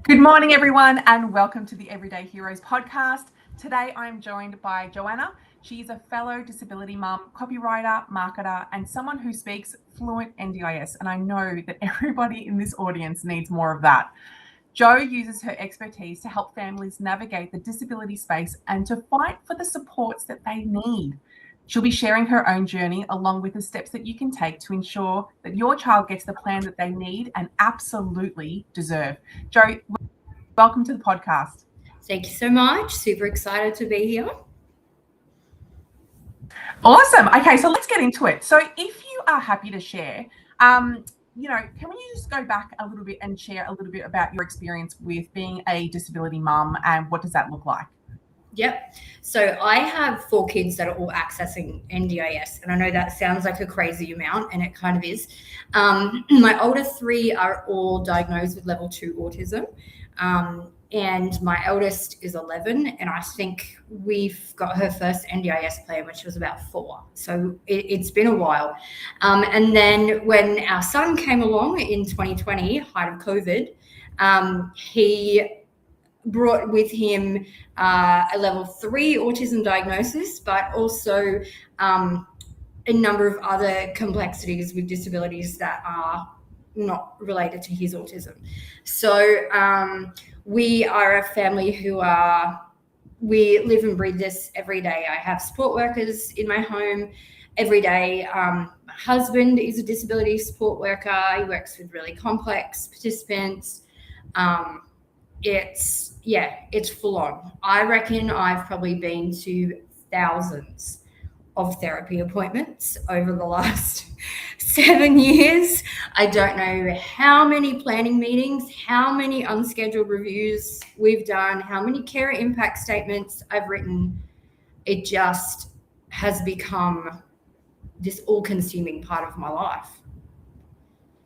Good morning, everyone, and welcome to the Everyday Heroes podcast. Today, I'm joined by Joanna. She's a fellow disability mum, copywriter, marketer, and someone who speaks fluent NDIS. And I know that everybody in this audience needs more of that. Jo uses her expertise to help families navigate the disability space and to fight for the supports that they need. She'll be sharing her own journey along with the steps that you can take to ensure that your child gets the plan that they need and absolutely deserve. Jo, welcome to the podcast. Thank you so much. Super excited to be here. Awesome. Okay, so let's get into it. So if you are happy to share, can we just go back a little bit and share a little bit about your experience with being a disability mum and what does that look like? Yep. So I have 4 kids that are all accessing NDIS, and I know that sounds like a crazy amount, and it kind of is. My older 3 are all diagnosed with level 2 autism, and my eldest is 11, and I think we've got her first NDIS plan when she was about 4. So it's been a while. And then when our son came along in 2020, height of COVID, he brought with him a level 3 autism diagnosis, but also a number of other complexities with disabilities that are not related to his autism. So we are a family we live and breathe this every day. I have support workers in my home every day. My husband is a disability support worker. He works with really complex participants. It's full on. I reckon I've probably been to thousands of therapy appointments over the last 7 years. I don't know how many planning meetings, how many unscheduled reviews we've done, how many care impact statements I've written. It just has become this all-consuming part of my life.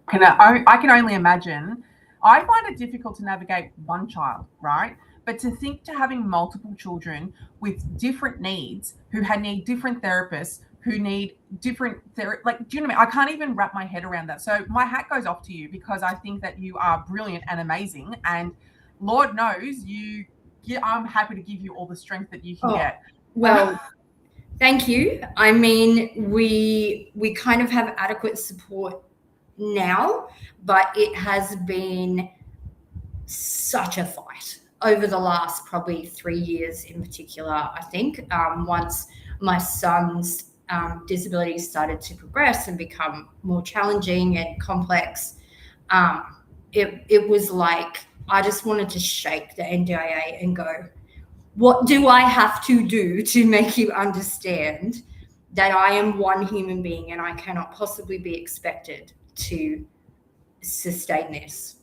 I can only imagine. I find it difficult to navigate one child, right? But to think to having multiple children with different needs who need different therapists, who need different do you know what I mean? I can't even wrap my head around that. So my hat goes off to you because I think that you are brilliant and amazing. And Lord knows I'm happy to give you all the strength that you can get. Well, thank you. I mean, we kind of have adequate support now, but it has been such a fight over the last probably 3 years in particular. I think once my son's disabilities started to progress and become more challenging and complex, it was like I just wanted to shake the NDIA and go, what do I have to do to make you understand that I am one human being and I cannot possibly be expected to sustain this,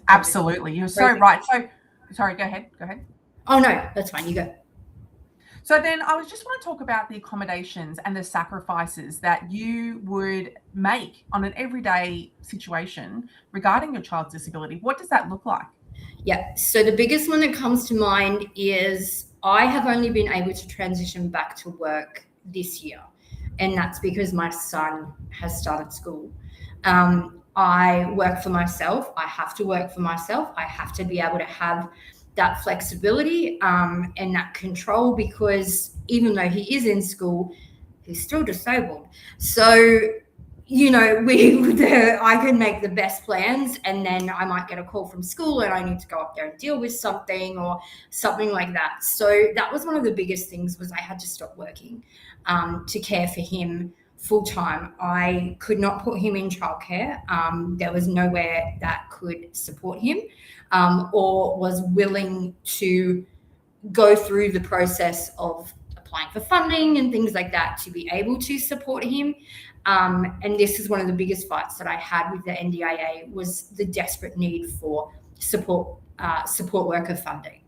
Absolutely. You're so right. So sorry, go ahead. Oh no, that's fine. You go. So then I just want to talk about the accommodations and the sacrifices that you would make on an everyday situation regarding your child's disability. What does that look like? Yeah. So the biggest one that comes to mind is I have only been able to transition back to work this year. And that's because my son has started school. I work for myself. I have to work for myself. I have to be able to have that flexibility and that control because even though he is in school, he's still disabled. So, I can make the best plans and then I might get a call from school and I need to go up there and deal with something or something like that. So that was one of the biggest things was I had to stop working to care for him full time. I could not put him in childcare. There was nowhere that could support him or was willing to go through the process of applying for funding and things like that to be able to support him. And this is one of the biggest fights that I had with the NDIA was the desperate need for support worker funding.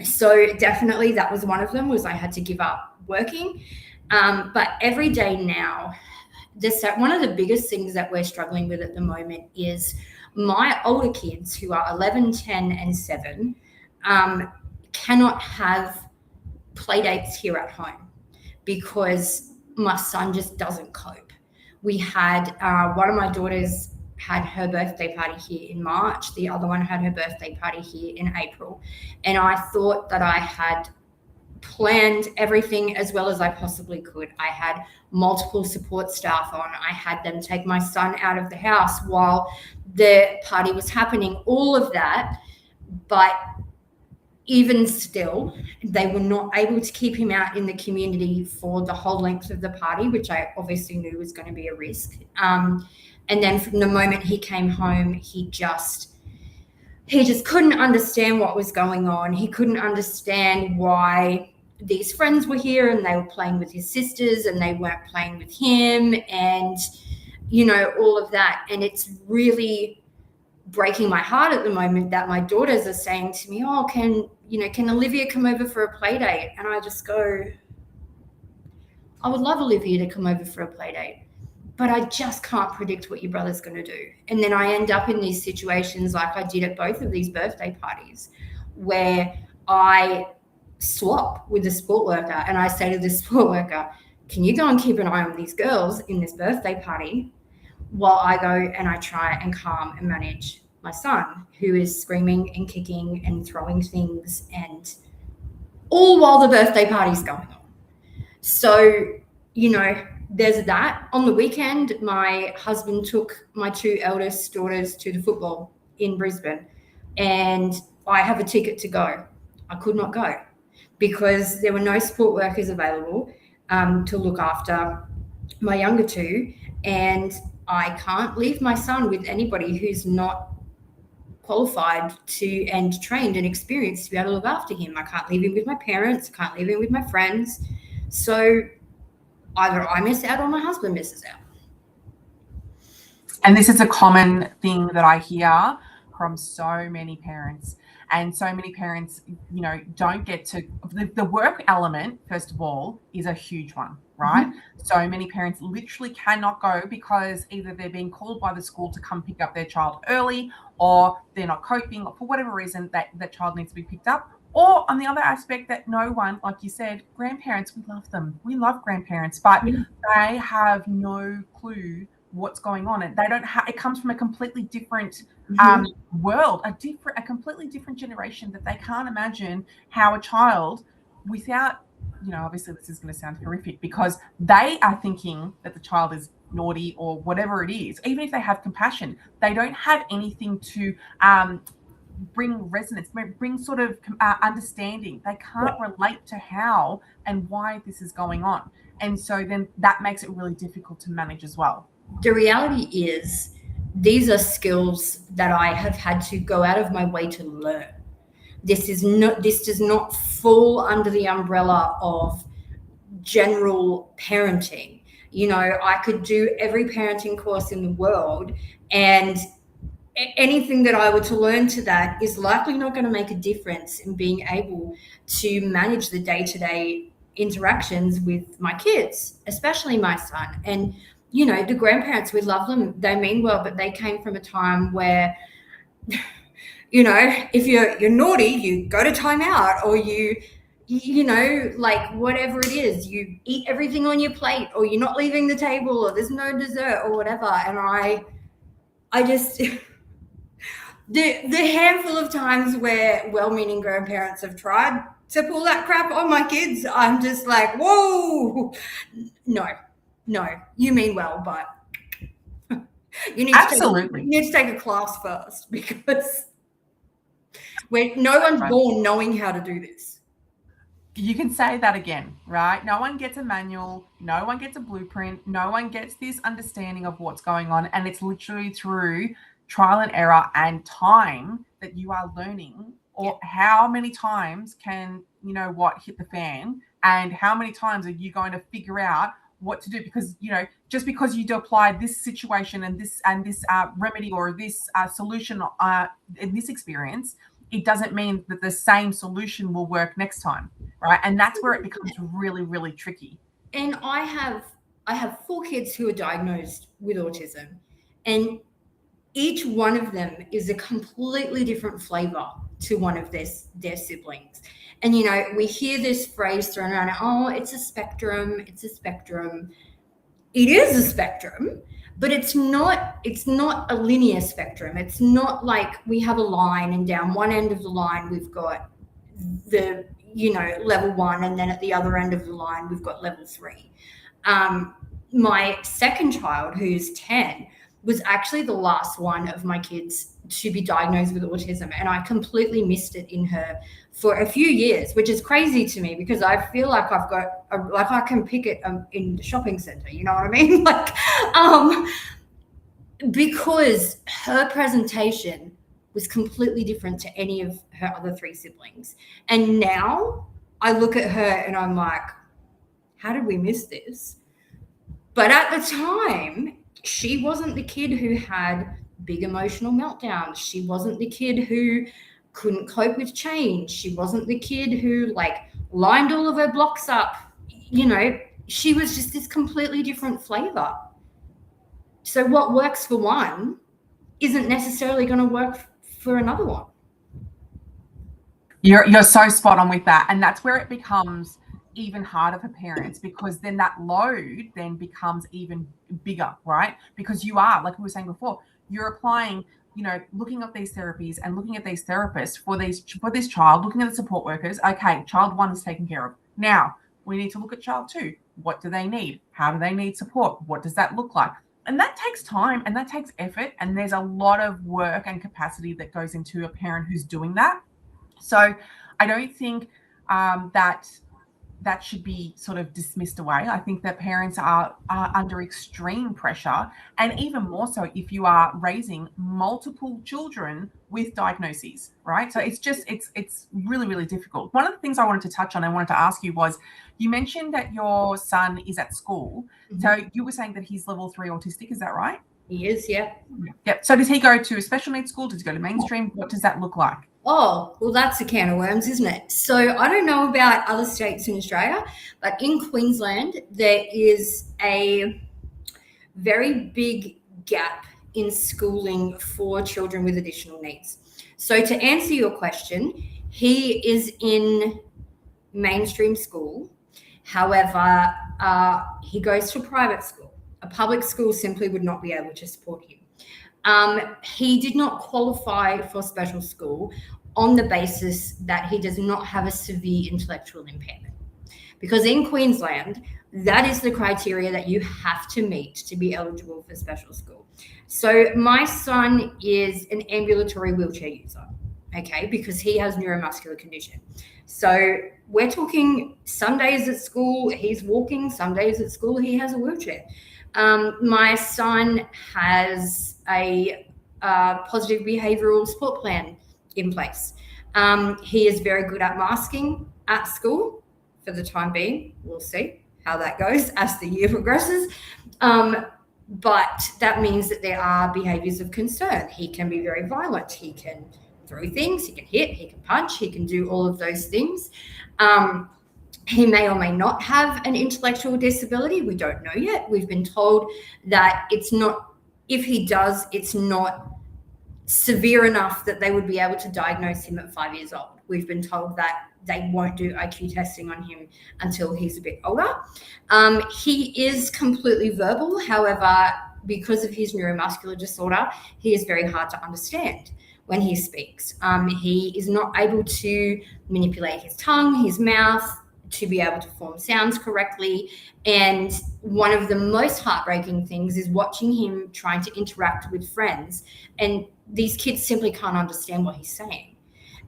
So definitely that was one of them was I had to give up working. But every day now, one of the biggest things that we're struggling with at the moment is my older kids who are 11, 10 and 7 cannot have play dates here at home because my son just doesn't cope. We had one of my daughters had her birthday party here in March. The other one had her birthday party here in April. And I thought that I had planned everything as well as I possibly could. I had multiple support staff on. I had them take my son out of the house while the party was happening, all of that. But even still, they were not able to keep him out in the community for the whole length of the party, which I obviously knew was going to be a risk. And then from the moment he came home, he just couldn't understand what was going on. He couldn't understand why these friends were here and they were playing with his sisters and they weren't playing with him, and, all of that. And it's really breaking my heart at the moment that my daughters are saying to me, oh, can Olivia come over for a play date? And I just go, I would love Olivia to come over for a play date, but I just can't predict what your brother's going to do. And then I end up in these situations like I did at both of these birthday parties, where I swap with the sport worker and I say to the sport worker, can you go and keep an eye on these girls in this birthday party while I go and I try and calm and manage my son, who is screaming and kicking and throwing things, and all while the birthday party's going on. So, there's that. On the weekend, my husband took my two eldest daughters to the football in Brisbane, and I have a ticket to go. I could not go because there were no support workers available to look after my younger two, and I can't leave my son with anybody who's not qualified to and trained and experienced to be able to look after him. I can't leave him with my parents. I can't leave him with my friends. So either I miss out or my husband misses out. And this is a common thing that I hear from so many parents. And so many parents, don't get to the work element, first of all, is a huge one, right? Mm-hmm. So many parents literally cannot go because either they're being called by the school to come pick up their child early, or they're not coping, or for whatever reason that child needs to be picked up. Or on the other aspect, that no one, like you said, grandparents, we love them. We love grandparents, but they have no clue what's going on, and they don't have. It comes from a completely different world, a completely different generation, that they can't imagine how a child, without, obviously this is going to sound horrific, because they are thinking that the child is naughty or whatever it is. Even if they have compassion, they don't have anything to bring resonance, bring sort of understanding. They can't relate to how and why this is going on, and so then that makes it really difficult to manage as well. The reality is, these are skills that I have had to go out of my way to learn. This does not fall under the umbrella of general parenting. I could do every parenting course in the world, and anything that I were to learn to that is likely not going to make a difference in being able to manage the day-to-day interactions with my kids, especially my son. And the grandparents, we love them. They mean well, but they came from a time where, if you're naughty, you go to timeout, or like whatever it is, you eat everything on your plate, or you're not leaving the table, or there's no dessert or whatever. And I just, the handful of times where well-meaning grandparents have tried to pull that crap on my kids, I'm just like, whoa, no, you mean well, but you need to take a class first, because no one's born knowing how to do this. You can say that again, right? No one gets a manual, no one gets a blueprint, no one gets this understanding of what's going on, and it's literally through trial and error and time that you are learning, or how many times can hit the fan, and how many times are you going to figure out what to do, because just because you apply this situation and this remedy or this solution in this experience, it doesn't mean that the same solution will work next time, right? And that's where it becomes really, really tricky. And I have 4 kids who are diagnosed with autism, and each one of them is a completely different flavor to one of their siblings. And, we hear this phrase thrown around, oh, it's a spectrum. It is a spectrum, but it's not a linear spectrum. It's not like we have a line and down one end of the line we've got the level 1, and then at the other end of the line we've got level 3. My second child, who's 10, was actually the last one of my kids to be diagnosed with autism, and I completely missed it in her for a few years, which is crazy to me because I feel like I've got I can pick it in the shopping center, you know what I mean? Like, because her presentation was completely different to any of her other 3 siblings. And now I look at her and I'm like, how did we miss this? But at the time, she wasn't the kid who had big emotional meltdowns. She wasn't the kid who couldn't cope with change. She wasn't the kid who lined all of her blocks up. She was just this completely different flavor. So what works for one isn't necessarily going to work for another one. You're so spot on with that. And that's where it becomes even harder for parents, because then that load then becomes even bigger, right? Because you are, like we were saying before, you're applying, looking at these therapies and looking at these therapists for this child, looking at the support workers. Okay, child 1 is taken care of. Now we need to look at child 2. What do they need? How do they need support? What does that look like? And that takes time and that takes effort. And there's a lot of work and capacity that goes into a parent who's doing that. So I don't think that should be sort of dismissed away. I think that parents are under extreme pressure, and even more so if you are raising multiple children with diagnoses, right? So it's really, really difficult. One of the things I wanted to touch on, I wanted to ask you was, you mentioned that your son is at school. Mm-hmm. So you were saying that he's level 3 autistic, is that right? He is, yeah. Yep. So does he go to a special needs school? Does he go to mainstream? What does that look like? Oh, well, that's a can of worms, isn't it? So I don't know about other states in Australia, but in Queensland, there is a very big gap in schooling for children with additional needs. So to answer your question, he is in mainstream school. However, he goes to a private school. A public school simply would not be able to support him. He did not qualify for special school on the basis that he does not have a severe intellectual impairment. Because in Queensland, that is the criteria that you have to meet to be eligible for special school. So my son is an ambulatory wheelchair user, okay, because he has neuromuscular condition. So we're talking some days at school, he's walking, some days at school, he has a wheelchair. My son has a positive behavioral support plan in place. He is very good at masking at school for the time being. We'll see how that goes as the year progresses. But that means that there are behaviors of concern. He can be very violent. He can throw things, he can hit, he can punch, he can do all of those things. He may or may not have an intellectual disability. We don't know yet. We've been told that it's not, if he does, it's not severe enough that they would be able to diagnose him at 5 years old. We've been told that they won't do IQ testing on him until he's a bit older. He is completely verbal. However, because of his neuromuscular disorder, he is very hard to understand when he speaks. He is not able to manipulate his tongue, his mouth, to be able to form sounds correctly. And one of the most heartbreaking things is watching him trying to interact with friends, and these kids simply can't understand what he's saying.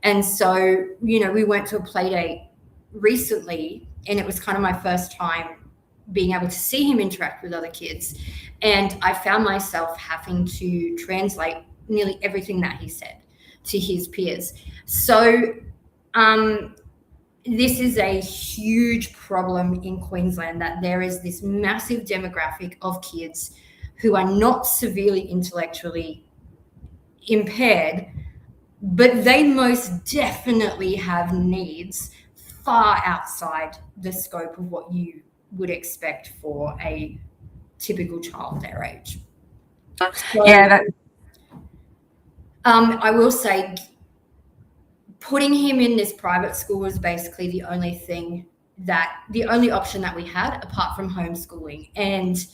And so, we went to a play date recently, and it was kind of my first time being able to see him interact with other kids. And I found myself having to translate nearly everything that he said to his peers. So this is a huge problem in Queensland, that there is this massive demographic of kids who are not severely intellectually impaired, but they most definitely have needs far outside the scope of what you would expect for a typical child their age. So, yeah, I will say, putting him in this private school was basically the only option that we had apart from homeschooling. And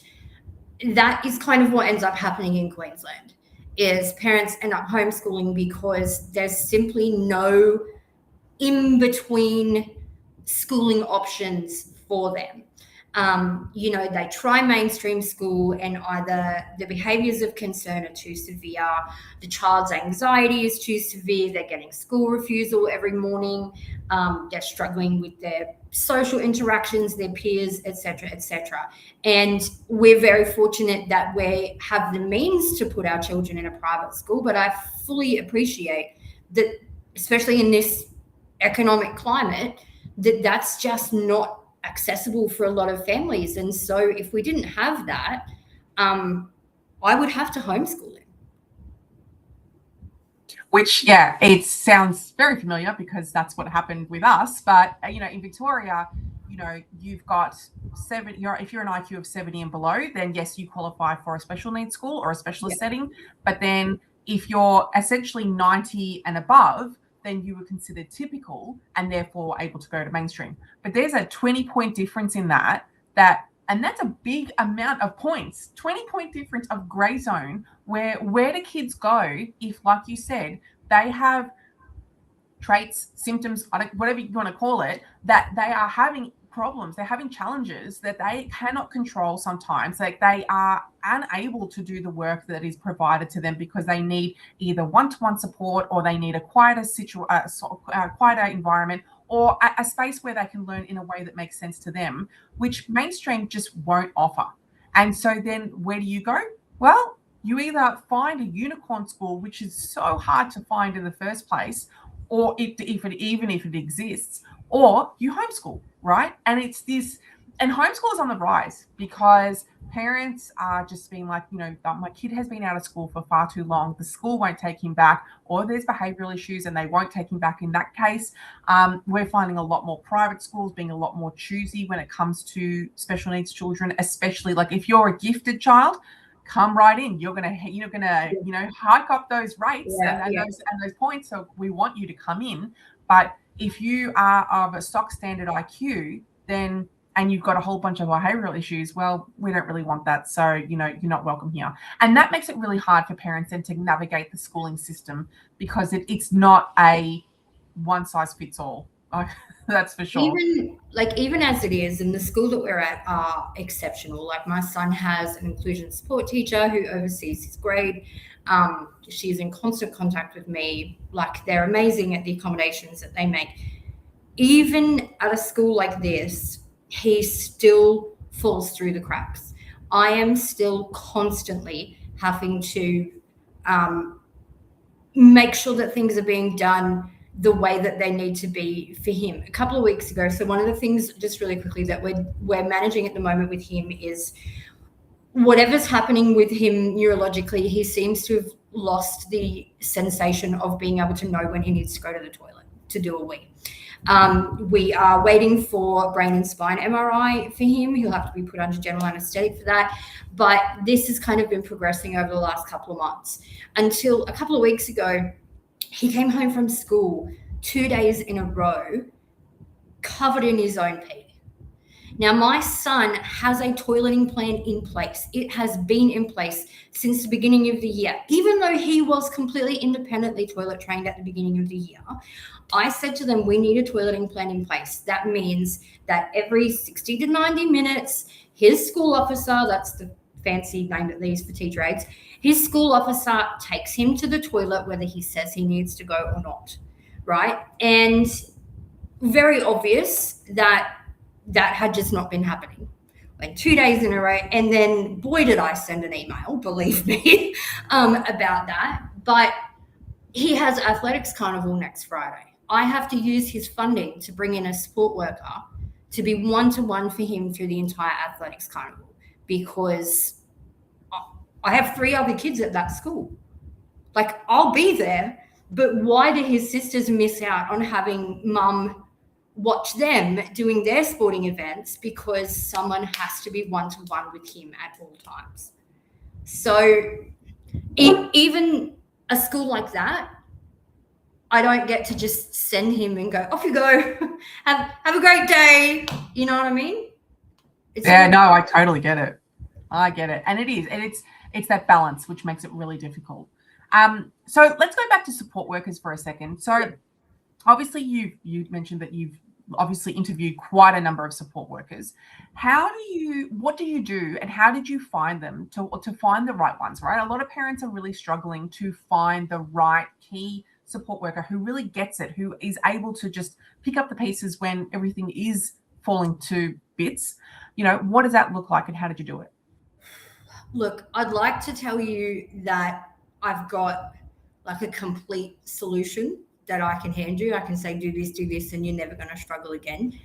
that is kind of what ends up happening in Queensland, is parents end up homeschooling because there's simply no in-between schooling options for them. They try mainstream school and either the behaviors of concern are too severe, the child's anxiety is too severe, they're getting school refusal every morning, they're struggling with their social interactions, their peers, etc., etc. And we're very fortunate that we have the means to put our children in a private school, but I fully appreciate that, especially in this economic climate, that's just not accessible for a lot of families. And so if we didn't have that, I would have to homeschool him. Which, yeah, it sounds very familiar because that's what happened with us. But, in Victoria, you've got if you're an IQ of 70 and below, then yes, you qualify for a special needs school or a specialist setting. But then if you're essentially 90 and above, then you were considered typical and therefore able to go to mainstream. But there's a 20-point difference in that, and that's a big amount of points. 20-point difference of grey zone, where do kids go if, like you said, they have traits, symptoms, whatever you want to call it, that they are having problems, they're having challenges that they cannot control sometimes. Like, they are unable to do the work that is provided to them because they need either one-to-one support, or they need a quieter environment, or a space where they can learn in a way that makes sense to them, which mainstream just won't offer. And so then where do you go? Well, you either find a unicorn school, which is so hard to find in the first place, or even if it exists, or you homeschool, right? And it's this, and homeschool is on the rise because parents are just being like, my kid has been out of school for far too long. The school won't take him back, or there's behavioral issues and they won't take him back in that case. We're finding a lot more private schools being a lot more choosy when it comes to special needs children, especially like if you're a gifted child, come right in. You're gonna hike up those rates and those points. So we want you to come in. But if you are of a stock standard IQ, then and you've got a whole bunch of behavioral issues, well, we don't really want that. So, you're not welcome here. And that makes it really hard for parents then to navigate the schooling system because it's not a one size fits all. That's for sure. Even as it is, and the school that we're at are exceptional. Like, my son has an inclusion support teacher who oversees his grade. She's in constant contact with me. Like, they're amazing at the accommodations that they make. Even at a school like this, he still falls through the cracks. I am still constantly having to make sure that things are being done the way that they need to be for him. A couple of weeks ago, so one of the things, just really quickly, that we're managing at the moment with him is whatever's happening with him neurologically, he seems to have lost the sensation of being able to know when he needs to go to the toilet to do a wee. We are waiting for brain and spine MRI for him. He'll have to be put under general anesthetic for that. But this has kind of been progressing over the last couple of months until a couple of weeks ago, he came home from school 2 days in a row, covered in his own pee. Now, my son has a toileting plan in place. It has been in place since the beginning of the year. Even though he was completely independently toilet trained at the beginning of the year, I said to them, we need a toileting plan in place. That means that every 60 to 90 minutes, his school officer, that's the fancy name that they use for teacher aides, his school officer takes him to the toilet whether he says he needs to go or not, right? And very obvious that had just not been happening. Like 2 days in a row, and then boy did I send an email, believe me, about that. But he has athletics carnival next Friday. I have to use his funding to bring in a support worker to be one-to-one for him through the entire athletics carnival, because I have 3 other kids at that school. Like, I'll be there, but why do his sisters miss out on having mum watch them doing their sporting events because someone has to be one-to-one with him at all times? So even a school like that, I don't get to just send him and go, off you go, have a great day. You know what I mean? No, I totally get it. I get it. And it is. And it's that balance which makes it really difficult. So let's go back to support workers for a second. So obviously you mentioned that you've obviously interviewed quite a number of support workers. What do you do and how did you find them to find the right ones, right? A lot of parents are really struggling to find the right key support worker who really gets it, who is able to just pick up the pieces when everything is falling to bits. What does that look like and how did you do it? Look, I'd like to tell you that I've got like a complete solution that I can hand you. I can say, do this, and you're never going to struggle again.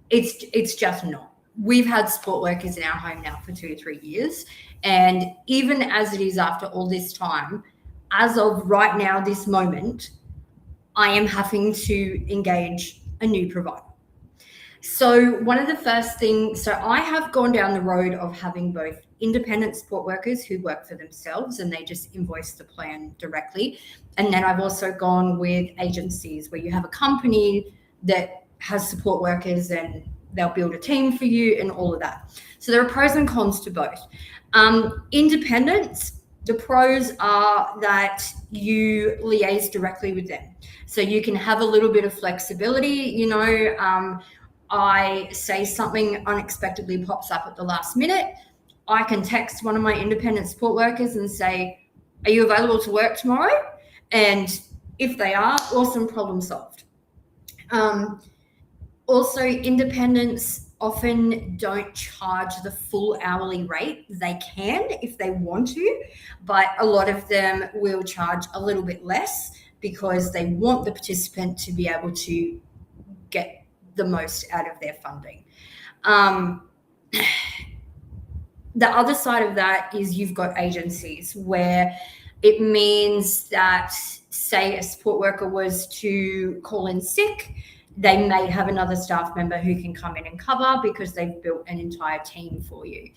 It's just not. We've had support workers in our home now for 2 to 3 years. And even as it is after all this time, as of right now, this moment, I am having to engage a new provider. So one of the first things, so I have gone down the road of having both independent support workers who work for themselves and they just invoice the plan directly. And then I've also gone with agencies where you have a company that has support workers and they'll build a team for you and all of that. So there are pros and cons to both. Independence, the pros are that you liaise directly with them. So you can have a little bit of flexibility, I say something unexpectedly pops up at the last minute. I can text one of my independent support workers and say, are you available to work tomorrow? And if they are, awesome, problem solved. Also, independents often don't charge the full hourly rate. They can if they want to, but a lot of them will charge a little bit less because they want the participant to be able to get the most out of their funding. The other side of that is you've got agencies where it means that, say, a support worker was to call in sick, they may have another staff member who can come in and cover because they've built an entire team for you.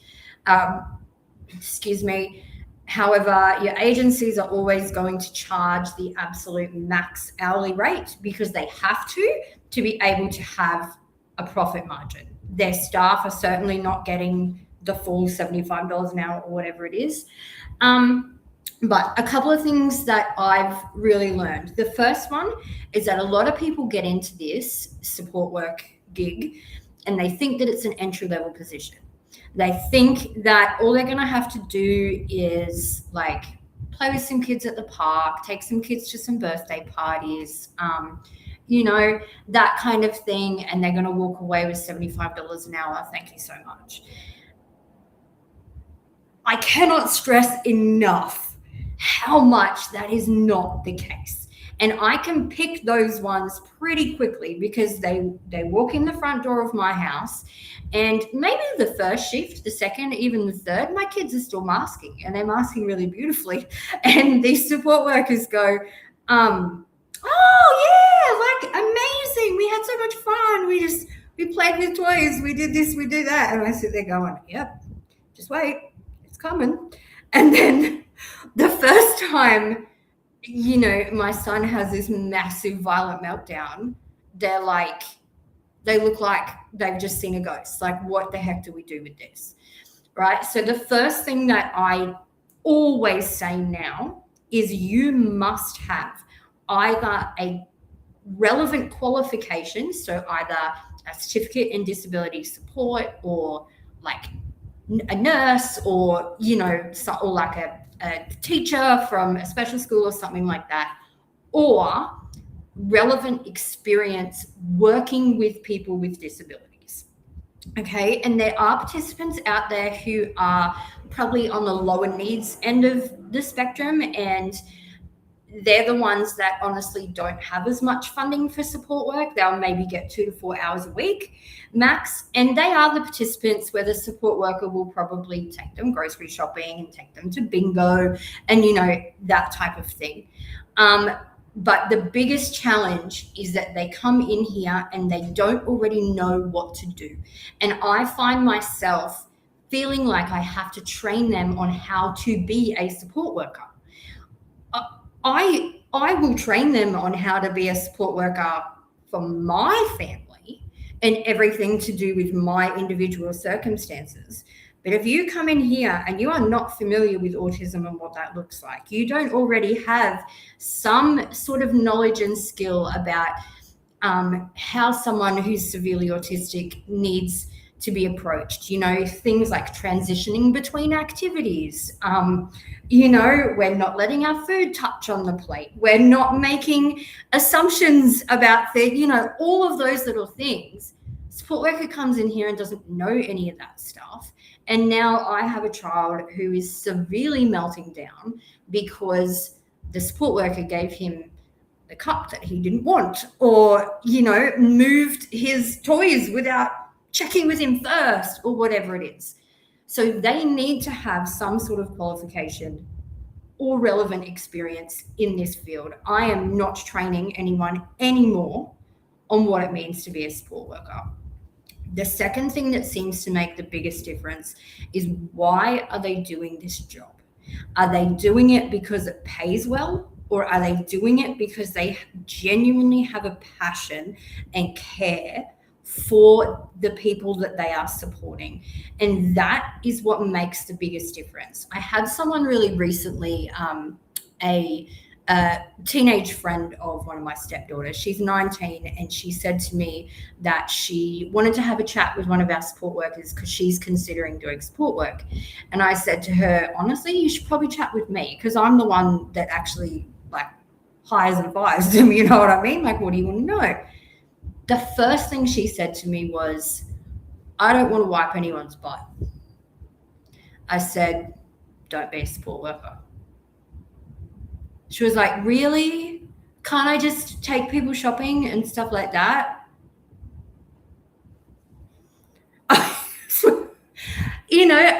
However, your agencies are always going to charge the absolute max hourly rate because they have to be able to have a profit margin. Their staff are certainly not getting the full $75 an hour or whatever it is. But a couple of things that I've really learned. The first one is that a lot of people get into this support work gig and they think that it's an entry-level position. They think that all they're going to have to do is like play with some kids at the park, take some kids to some birthday parties, that kind of thing, and they're going to walk away with $75 an hour. Thank you so much. I cannot stress enough how much that is not the case. And I can pick those ones pretty quickly because they walk in the front door of my house and maybe the first shift, the second, even the third, my kids are still masking and they're masking really beautifully. And these support workers go, oh yeah, like amazing. We had so much fun. We played with toys. We did this, we did that. And I sit there going, yep, just wait, it's coming. And then the first time, my son has this massive violent meltdown, they look like they've just seen a ghost. Like, what the heck do we do with this? Right? So the first thing that I always say now is you must have either a relevant qualification, so either a certificate in disability support or like a nurse or, or like a teacher from a special school or something like that, or relevant experience working with people with disabilities. Okay, and there are participants out there who are probably on the lower needs end of the spectrum, and they're the ones that honestly don't have as much funding for support work. They'll maybe get 2 to 4 hours a week max. And they are the participants where the support worker will probably take them grocery shopping and take them to bingo and, that type of thing. But the biggest challenge is that they come in here and they don't already know what to do. And I find myself feeling like I have to train them on how to be a support worker. I will train them on how to be a support worker for my family and everything to do with my individual circumstances. But if you come in here and you are not familiar with autism and what that looks like, you don't already have some sort of knowledge and skill about how someone who's severely autistic needs to be approached, things like transitioning between activities. We're not letting our food touch on the plate. We're not making assumptions about all of those little things. Support worker comes in here and doesn't know any of that stuff. And now I have a child who is severely melting down because the support worker gave him the cup that he didn't want, or, moved his toys without checking with him first, or whatever it is. So they need to have some sort of qualification or relevant experience in this field. I am not training anyone anymore on what it means to be a support worker. The second thing that seems to make the biggest difference is, why are they doing this job? Are they doing it because it pays well? Or are they doing it because they genuinely have a passion and care for the people that they are supporting? And that is what makes the biggest difference. I had someone really recently, a teenage friend of one of my stepdaughters. She's 19, and she said to me that she wanted to have a chat with one of our support workers because she's considering doing support work. And I said to her, honestly, you should probably chat with me, because I'm the one that actually hires and fires them, you know what I mean? What do you want to know? The first thing she said to me was, I don't want to wipe anyone's butt. I said, don't be a support worker. She was like, really? Can't I just take people shopping and stuff like that?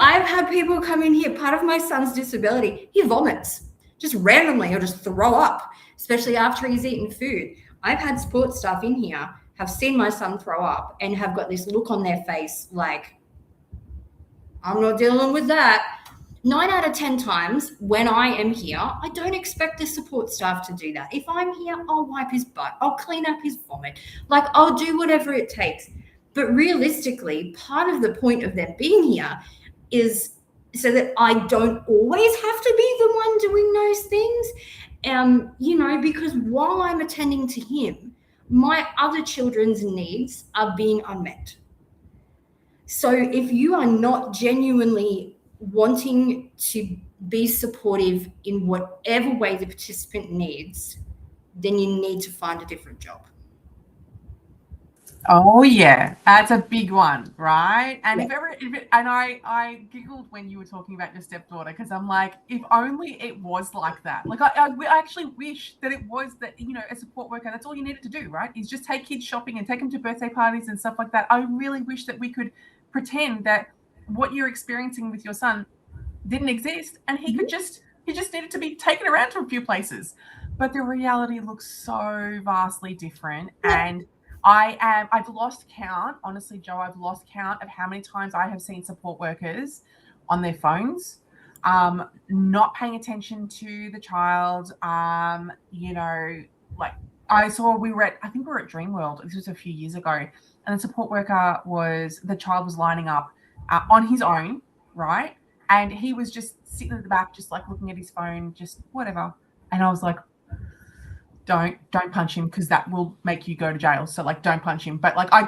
I've had people come in here, part of my son's disability, he vomits. Just randomly, he'll just throw up, especially after he's eaten food. I've had support staff in here, have seen my son throw up, and have got this look on their face like, I'm not dealing with that. 9 out of 10 times when I am here, I don't expect the support staff to do that. If I'm here, I'll wipe his butt. I'll clean up his vomit. I'll do whatever it takes. But realistically, part of the point of them being here is so that I don't always have to be the one doing those things. Because while I'm attending to him, my other children's needs are being unmet. So if you are not genuinely wanting to be supportive in whatever way the participant needs, then you need to find a different job. Oh yeah, that's a big one, right? And I giggled when you were talking about your stepdaughter, because I'm like, if only it was like that. I actually wish that it was that, a support worker, that's all you needed to do, right? Is just take kids shopping and take them to birthday parties and stuff like that. I really wish that we could pretend that what you're experiencing with your son didn't exist, and he just needed to be taken around to a few places. But the reality looks so vastly different, and I've lost count, honestly, Joe. I've lost count of how many times I have seen support workers on their phones, not paying attention to the child. I saw I think we were at Dreamworld. This was a few years ago, and the support worker the child was lining up on his own, right? And he was just sitting at the back, just looking at his phone, just whatever. And I was like, don't punch him, because that will make you go to jail. So don't punch him. But I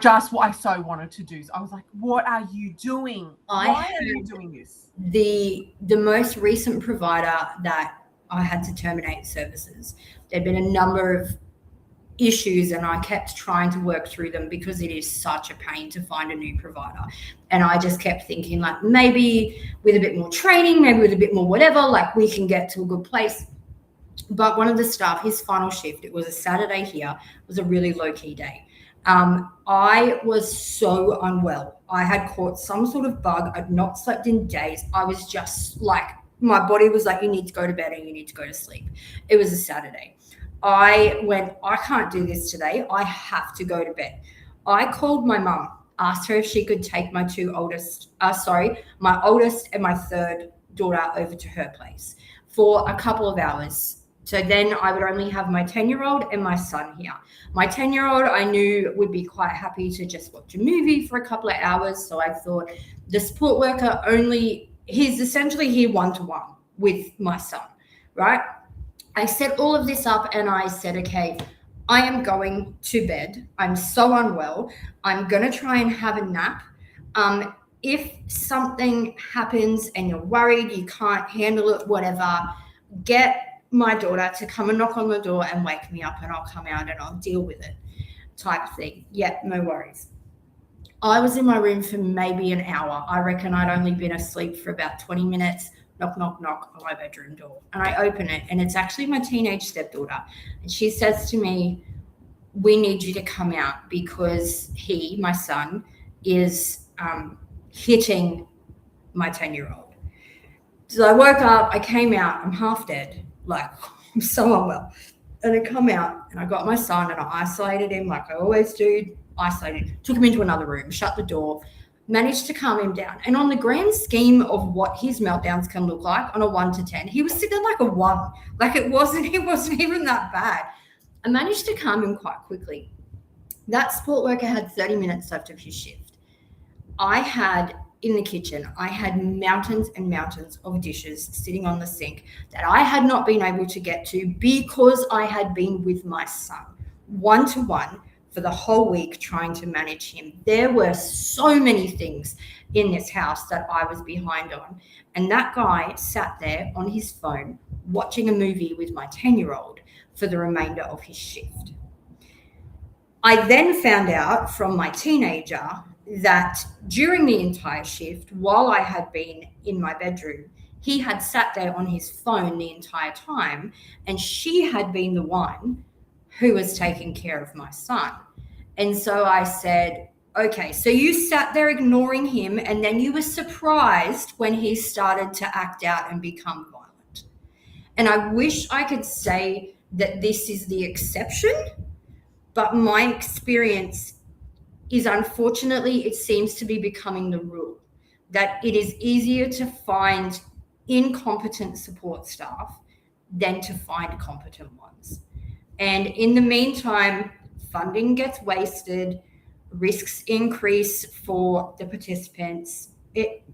so wanted to do. So I was like, what are you doing? Why are you doing this? The most recent provider that I had to terminate services, there'd been a number of issues, and I kept trying to work through them because it is such a pain to find a new provider. And I just kept thinking maybe with a bit more training, maybe with a bit more whatever, we can get to a good place. But one of the staff, his final shift, it was a Saturday here, was a really low-key day. I was so unwell. I had caught some sort of bug. I'd not slept in days. I was just my body was like, you need to go to bed and you need to go to sleep. It was a Saturday. I went, I can't do this today. I have to go to bed. I called my mum, asked her if she could take my oldest and my third daughter over to her place for a couple of hours So then I would only have my 10-year-old and my son here. My 10-year-old I knew would be quite happy to just watch a movie for a couple of hours. So I thought the support worker he's essentially here one-to-one with my son, right? I set all of this up and I said, okay, I am going to bed. I'm so unwell. I'm going to try and have a nap. If something happens and you're worried, you can't handle it, whatever, get my daughter to come and knock on the door and wake me up and I'll come out and I'll deal with it, type thing. Yeah, no worries. I was in my room for maybe an hour. I reckon I'd only been asleep for about 20 minutes. Knock, knock, knock on my bedroom door. And I open it and it's actually my teenage stepdaughter. And she says to me, we need you to come out because my son, is hitting my 10-year-old. So I woke up, I came out, I'm half dead. Like, I'm so unwell. And I come out and I got my son and I isolated him like I always do. Took him into another room, shut the door, managed to calm him down. And on the grand scheme of what his meltdowns can look like on a 1 to 10, he was sitting like a 1. Like it wasn't even that bad. I managed to calm him quite quickly. That support worker had 30 minutes left of his shift. In the kitchen, I had mountains and mountains of dishes sitting on the sink that I had not been able to get to because I had been with my son one-to-one for the whole week trying to manage him. There were so many things in this house that I was behind on. And that guy sat there on his phone watching a movie with my 10-year-old for the remainder of his shift. I then found out from my teenager that during the entire shift, while I had been in my bedroom, he had sat there on his phone the entire time, and she had been the one who was taking care of my son. And so I said, okay, so you sat there ignoring him, and then you were surprised when he started to act out and become violent. And I wish I could say that this is the exception, but my experience is unfortunately, it seems to be becoming the rule, that it is easier to find incompetent support staff than to find competent ones. And in the meantime, funding gets wasted, risks increase for the participants. It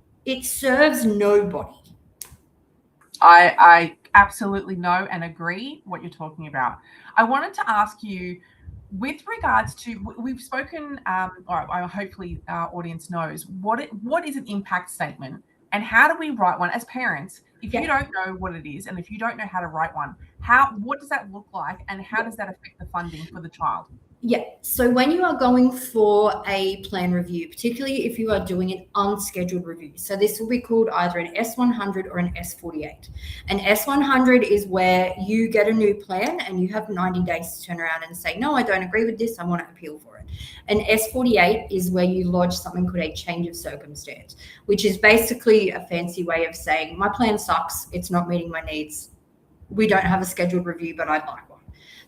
serves nobody. I absolutely know and agree what you're talking about. I wanted to ask you, with regards to, we've spoken, or hopefully our audience knows, what is an impact statement and how do we write one as parents? If you don't know what it is and if you don't know how to write one, what does that look like and how does that affect the funding for the child? Yeah. So when you are going for a plan review, particularly if you are doing an unscheduled review, so this will be called either an S100 or an S48. An S100 is where you get a new plan and you have 90 days to turn around and say, no, I don't agree with this. I want to appeal for it. An S48 is where you lodge something called a change of circumstance, which is basically a fancy way of saying my plan sucks. It's not meeting my needs. We don't have a scheduled review, but I'd like one.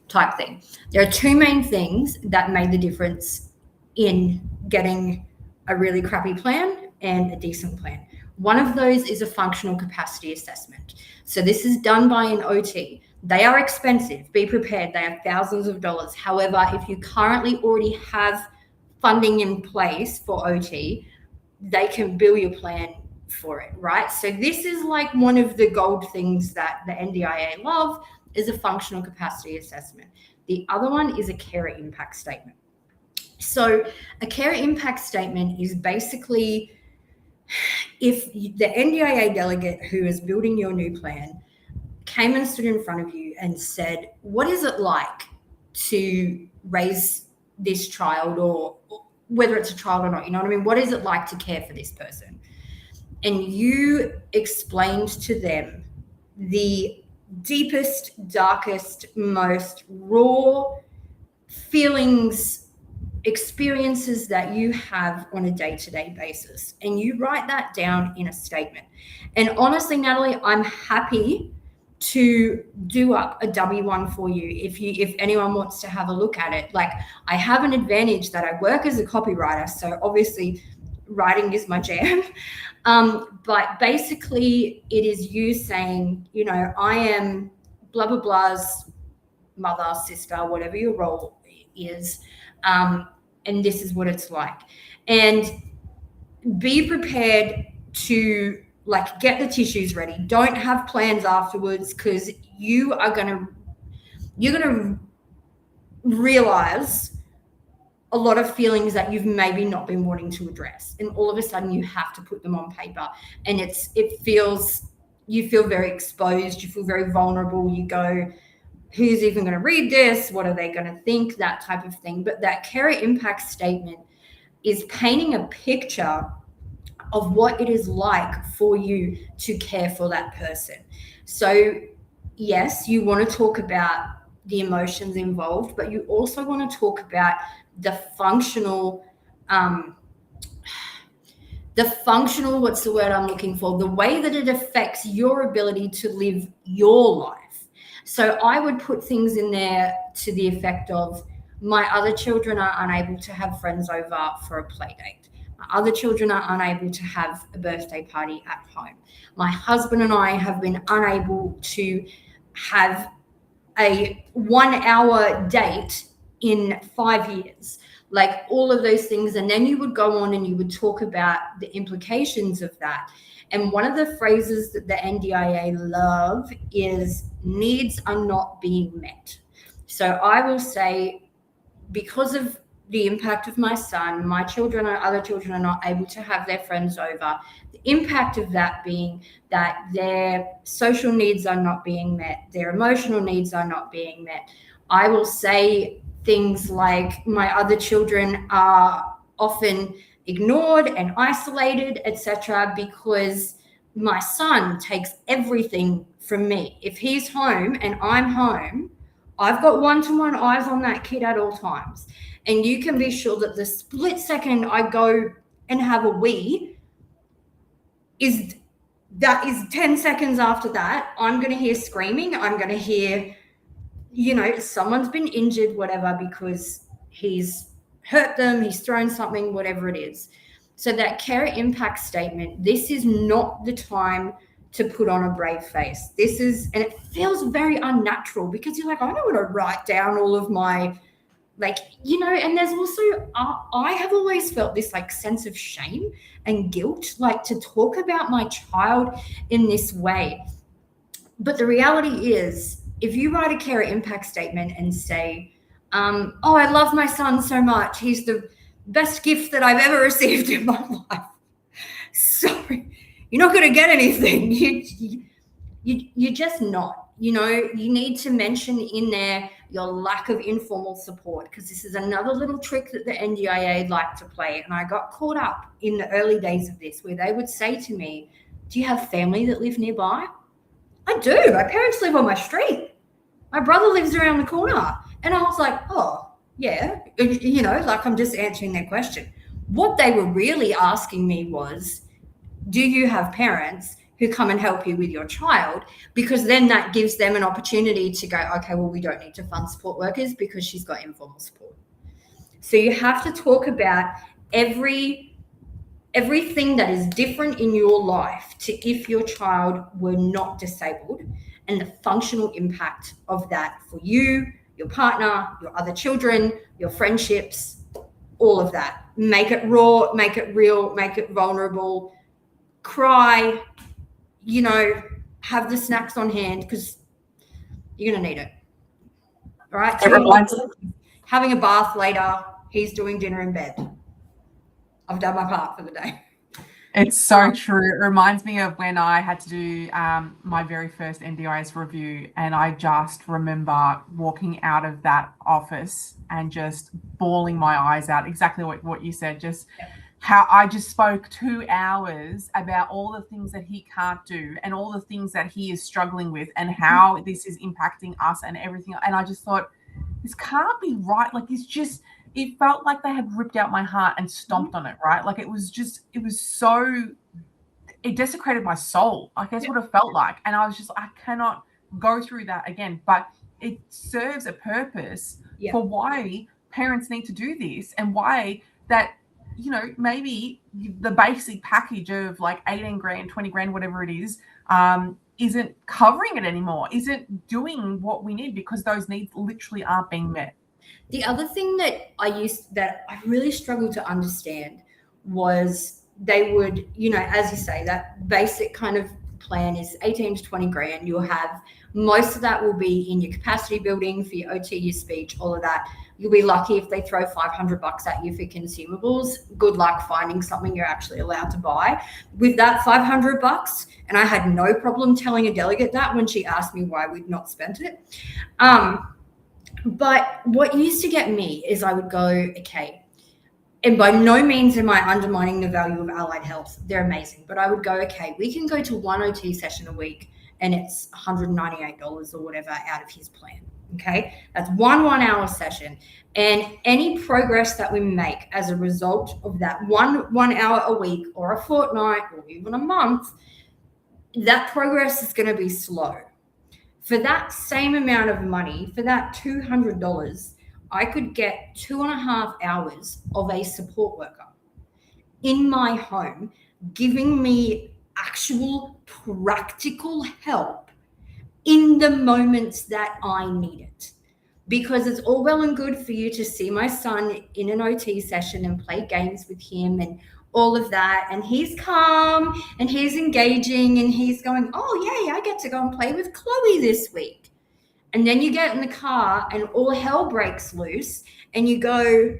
Type thing. There are two main things that made the difference in getting a really crappy plan and a decent plan. One of those is a functional capacity assessment. So this is done by an OT. They are expensive. Be prepared. They are thousands of dollars. However, if you currently already have funding in place for OT, they can bill your plan for it, right? So this is like one of the gold things that the NDIA love, is a functional capacity assessment. The other one is a carer impact statement. So a carer impact statement is basically if the NDIA delegate who is building your new plan came and stood in front of you and said, what is it like to raise this child, or whether it's a child or not, you know what I mean? What is it like to care for this person? And you explained to them the deepest, darkest, most raw feelings, experiences that you have on a day-to-day basis. And you write that down in a statement. And honestly, Natalie, I'm happy to do up a W1 for you if anyone wants to have a look at it. Like, I have an advantage that I work as a copywriter, so obviously writing is my jam. But basically it is you saying, you know, I am blah, blah, blah's mother, sister, whatever your role is. And this is what it's like. And be prepared to like get the tissues ready. Don't have plans afterwards, because you're gonna realize a lot of feelings that you've maybe not been wanting to address, and all of a sudden you have to put them on paper, and you feel very exposed, you feel very vulnerable. You go, who's even going to read this? What are they going to think? That type of thing. But that carer impact statement is painting a picture of what it is like for you to care for that person. So yes, you want to talk about the emotions involved, but you also want to talk about the functional, what's the word I'm looking for? The way that it affects your ability to live your life. So I would put things in there to the effect of, my other children are unable to have friends over for a play date. My other children are unable to have a birthday party at home. My husband and I have been unable to have a 1 hour date in 5 years, like all of those things. And then you would go on and you would talk about the implications of that. And one of the phrases that the NDIA love is needs are not being met. So I will say, because of the impact of my son, my children or other children are not able to have their friends over. The impact of that being that their social needs are not being met, their emotional needs are not being met. I will say things like, my other children are often ignored and isolated, etc., because my son takes everything from me. If he's home and I'm home, I've got one-to-one eyes on that kid at all times. And you can be sure that the split second I go and have a wee is 10 seconds after that, I'm going to hear screaming. I'm going to hear, someone's been injured, whatever, because he's hurt them, he's thrown something, whatever it is. So that carer impact statement, this is not the time to put on a brave face. And it feels very unnatural, because you're like, I don't want to write down all of my, and there's also, I have always felt this sense of shame and guilt, to talk about my child in this way. But the reality is, if you write a carer impact statement and say, I love my son so much, he's the best gift that I've ever received in my life. Sorry, you're not going to get anything. You're just not. You need to mention in there your lack of informal support, because this is another little trick that the NDIA like to play. And I got caught up in the early days of this, where they would say to me, do you have family that live nearby? I do. My parents live on my street. My brother lives around the corner. And I was like, oh, yeah. I'm just answering their question. What they were really asking me was, do you have parents who come and help you with your child? Because then that gives them an opportunity to go, okay, well, we don't need to fund support workers because she's got informal support. So you have to talk about everything that is different in your life to if your child were not disabled, and the functional impact of that for you, your partner, your other children, your friendships, all of that. Make it raw, make it real, make it vulnerable, cry, have the snacks on hand, because you're going to need it. All right. Having a bath later, he's doing dinner in bed. I've done my part for the day. It's so true. It reminds me of when I had to do my very first NDIS review, and I just remember walking out of that office and just bawling my eyes out. Exactly what you said. Just how I just spoke 2 hours about all the things that he can't do and all the things that he is struggling with and how this is impacting us and everything. And I just thought, this can't be right. It felt like they had ripped out my heart and stomped on it, right? It desecrated my soul. That's what it felt like. And I was just, I cannot go through that again. But it serves a purpose for why parents need to do this, and why that, maybe the basic package of 18 grand, 20 grand, whatever it is, isn't covering it anymore, isn't doing what we need, because those needs literally aren't being met. The other thing that I really struggled to understand was they would, as you say, that basic kind of plan is 18 to 20 grand. You'll have most of that will be in your capacity building for your OT, your speech, all of that. You'll be lucky if they throw $500 at you for consumables. Good luck finding something you're actually allowed to buy. With that $500, and I had no problem telling a delegate that when she asked me why we'd not spent it. But what used to get me is I would go, okay, and by no means am I undermining the value of allied health. They're amazing. But I would go, okay, we can go to one OT session a week and it's $198 or whatever out of his plan. Okay, that's one 1 hour session. And any progress that we make as a result of that one hour a week or a fortnight or even a month, that progress is going to be slow. For that same amount of money, for that $200, I could get 2.5 hours of a support worker in my home, giving me actual practical help in the moments that I need it. Because it's all well and good for you to see my son in an OT session and play games with him and all of that, and he's calm and he's engaging and he's going, oh yay, I get to go and play with Chloe this week. And then you get in the car and all hell breaks loose and you go,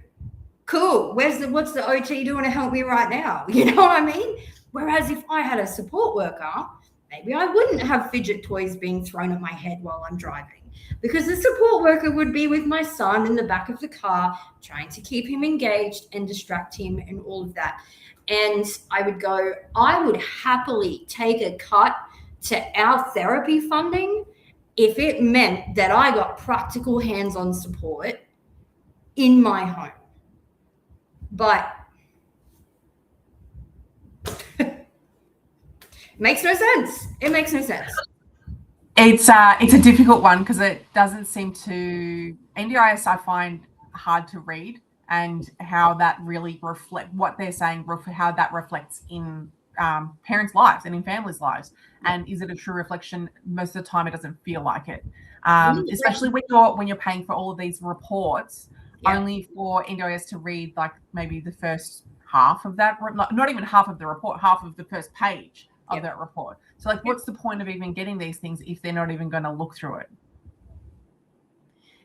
cool, what's the OT doing to help me right now? You know what I mean? Whereas if I had a support worker, maybe I wouldn't have fidget toys being thrown at my head while I'm driving, because the support worker would be with my son in the back of the car, trying to keep him engaged and distract him and all of that. And I would happily take a cut to our therapy funding if it meant that I got practical hands-on support in my home. But makes no sense. It makes no sense. It's a difficult one because it doesn't seem to, NDIS I find hard to read, and how that really reflect what they're saying, how that reflects in parents' lives and in families' lives. And is it a true reflection? Most of the time it doesn't feel like it. Especially when you're paying for all of these reports, only for NDIS to read like maybe the first half of that, not even half of the report, half of the first page of that report. So like, what's the point of even getting these things if they're not even going to look through it?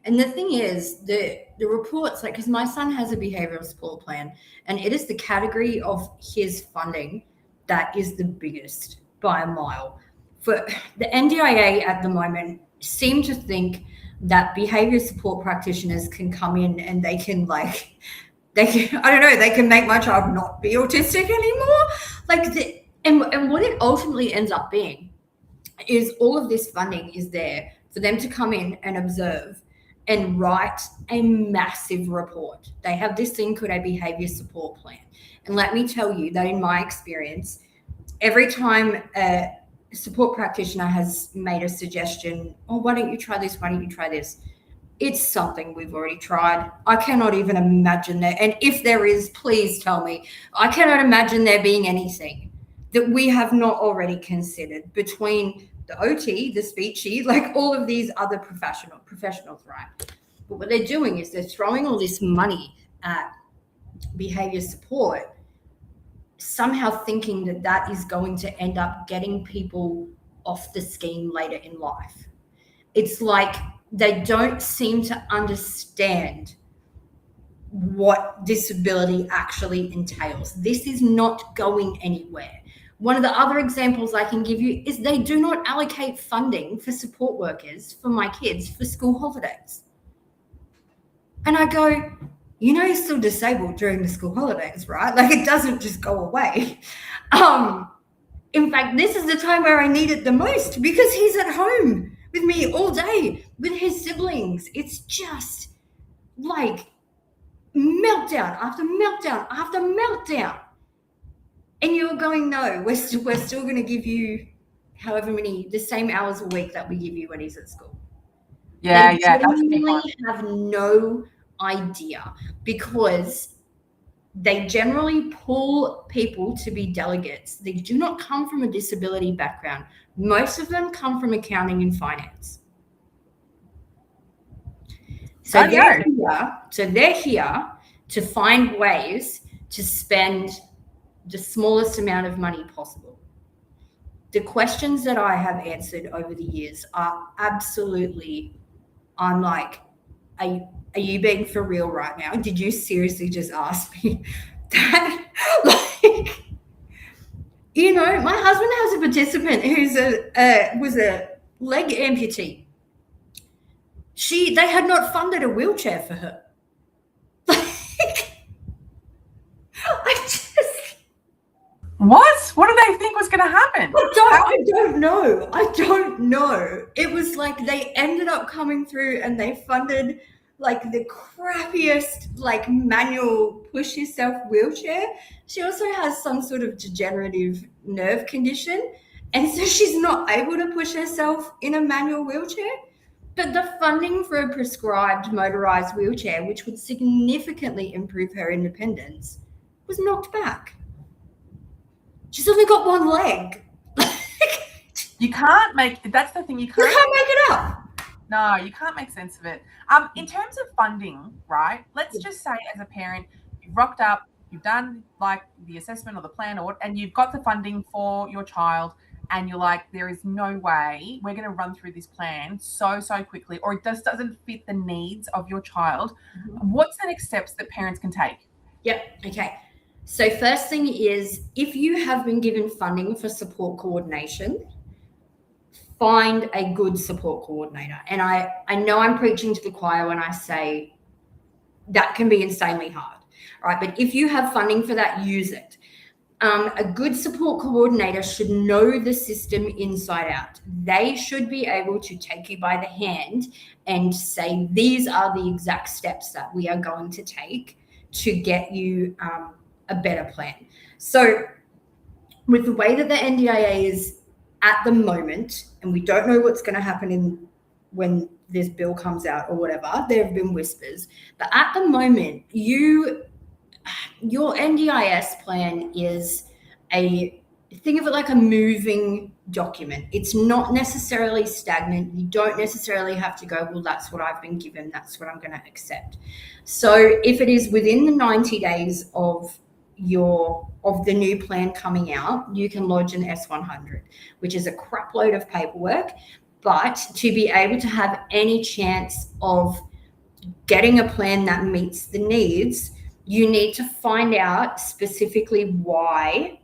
And the thing is, the reports, like, because my son has a behavioral support plan, and it is the category of his funding that is the biggest by a mile. For the NDIA at the moment seem to think that behavior support practitioners can come in and they can make my child not be autistic anymore. And what it ultimately ends up being is all of this funding is there for them to come in and observe and write a massive report. They have this thing called a behavior support plan. And let me tell you that in my experience, every time a support practitioner has made a suggestion, why don't you try this? Why don't you try this? It's something we've already tried. I cannot even imagine that. And if there is, please tell me. I cannot imagine there being anything that we have not already considered between the OT, the speechy, like all of these other professionals, right? But what they're doing is they're throwing all this money at behavior support, somehow thinking that that is going to end up getting people off the scheme later in life. It's like they don't seem to understand what disability actually entails. This is not going anywhere. One of the other examples I can give you is they do not allocate funding for support workers for my kids for school holidays. And I go, you're still disabled during the school holidays, right? Like, it doesn't just go away. In fact, this is the time where I need it the most because he's at home with me all day with his siblings. It's just like meltdown after meltdown after meltdown. And you're going, no, we're still going to give you the same hours a week that we give you when he's at school. Yeah, that's really have no idea, because They generally pull people to be delegates. They do not come from a disability background. Most of them come from accounting and finance. So they're here to find ways to spend the smallest amount of money possible. The questions that I have answered over the years are absolutely, I'm like, are you being for real right now? Did you seriously just ask me that? Like, you know, my husband has a participant who's was a leg amputee. They had not funded a wheelchair for her. What do they think was going to happen? I don't know. It was like they ended up coming through and they funded like the crappiest like manual push yourself wheelchair. She also has some sort of degenerative nerve condition, and so she's not able to push herself in a manual wheelchair. But the funding for a prescribed motorized wheelchair, which would significantly improve her independence, was knocked back. She's only got one leg. You can't make, that's the thing, you can't make it up. No, you can't make sense of it. In terms of funding, right, let's just say as a parent, you've rocked up, you've done like the assessment or the plan, and you've got the funding for your child, and you're like, there is no way we're going to run through this plan so quickly, or it just doesn't fit the needs of your child. Mm-hmm. What's the next steps that parents can take? Yep. Okay. So first thing is, if you have been given funding for support coordination, find a good support coordinator. And I know I'm preaching to the choir when I say that can be insanely hard, right? But if you have funding for that, use it. A good support coordinator should know the system inside out. They should be able to take you by the hand and say, these are the exact steps that we are going to take to get you a better plan. So with the way that the NDIA is at the moment, and we don't know what's going to happen when this bill comes out or whatever, there have been whispers, but at the moment, your NDIS plan is think of it like a moving document. It's not necessarily stagnant. You don't necessarily have to go, well, that's what I've been given, that's what I'm going to accept. So if it is within the 90 days of the new plan coming out, you can lodge an S100, which is a crap load of paperwork. But to be able to have any chance of getting a plan that meets the needs, you need to find out specifically why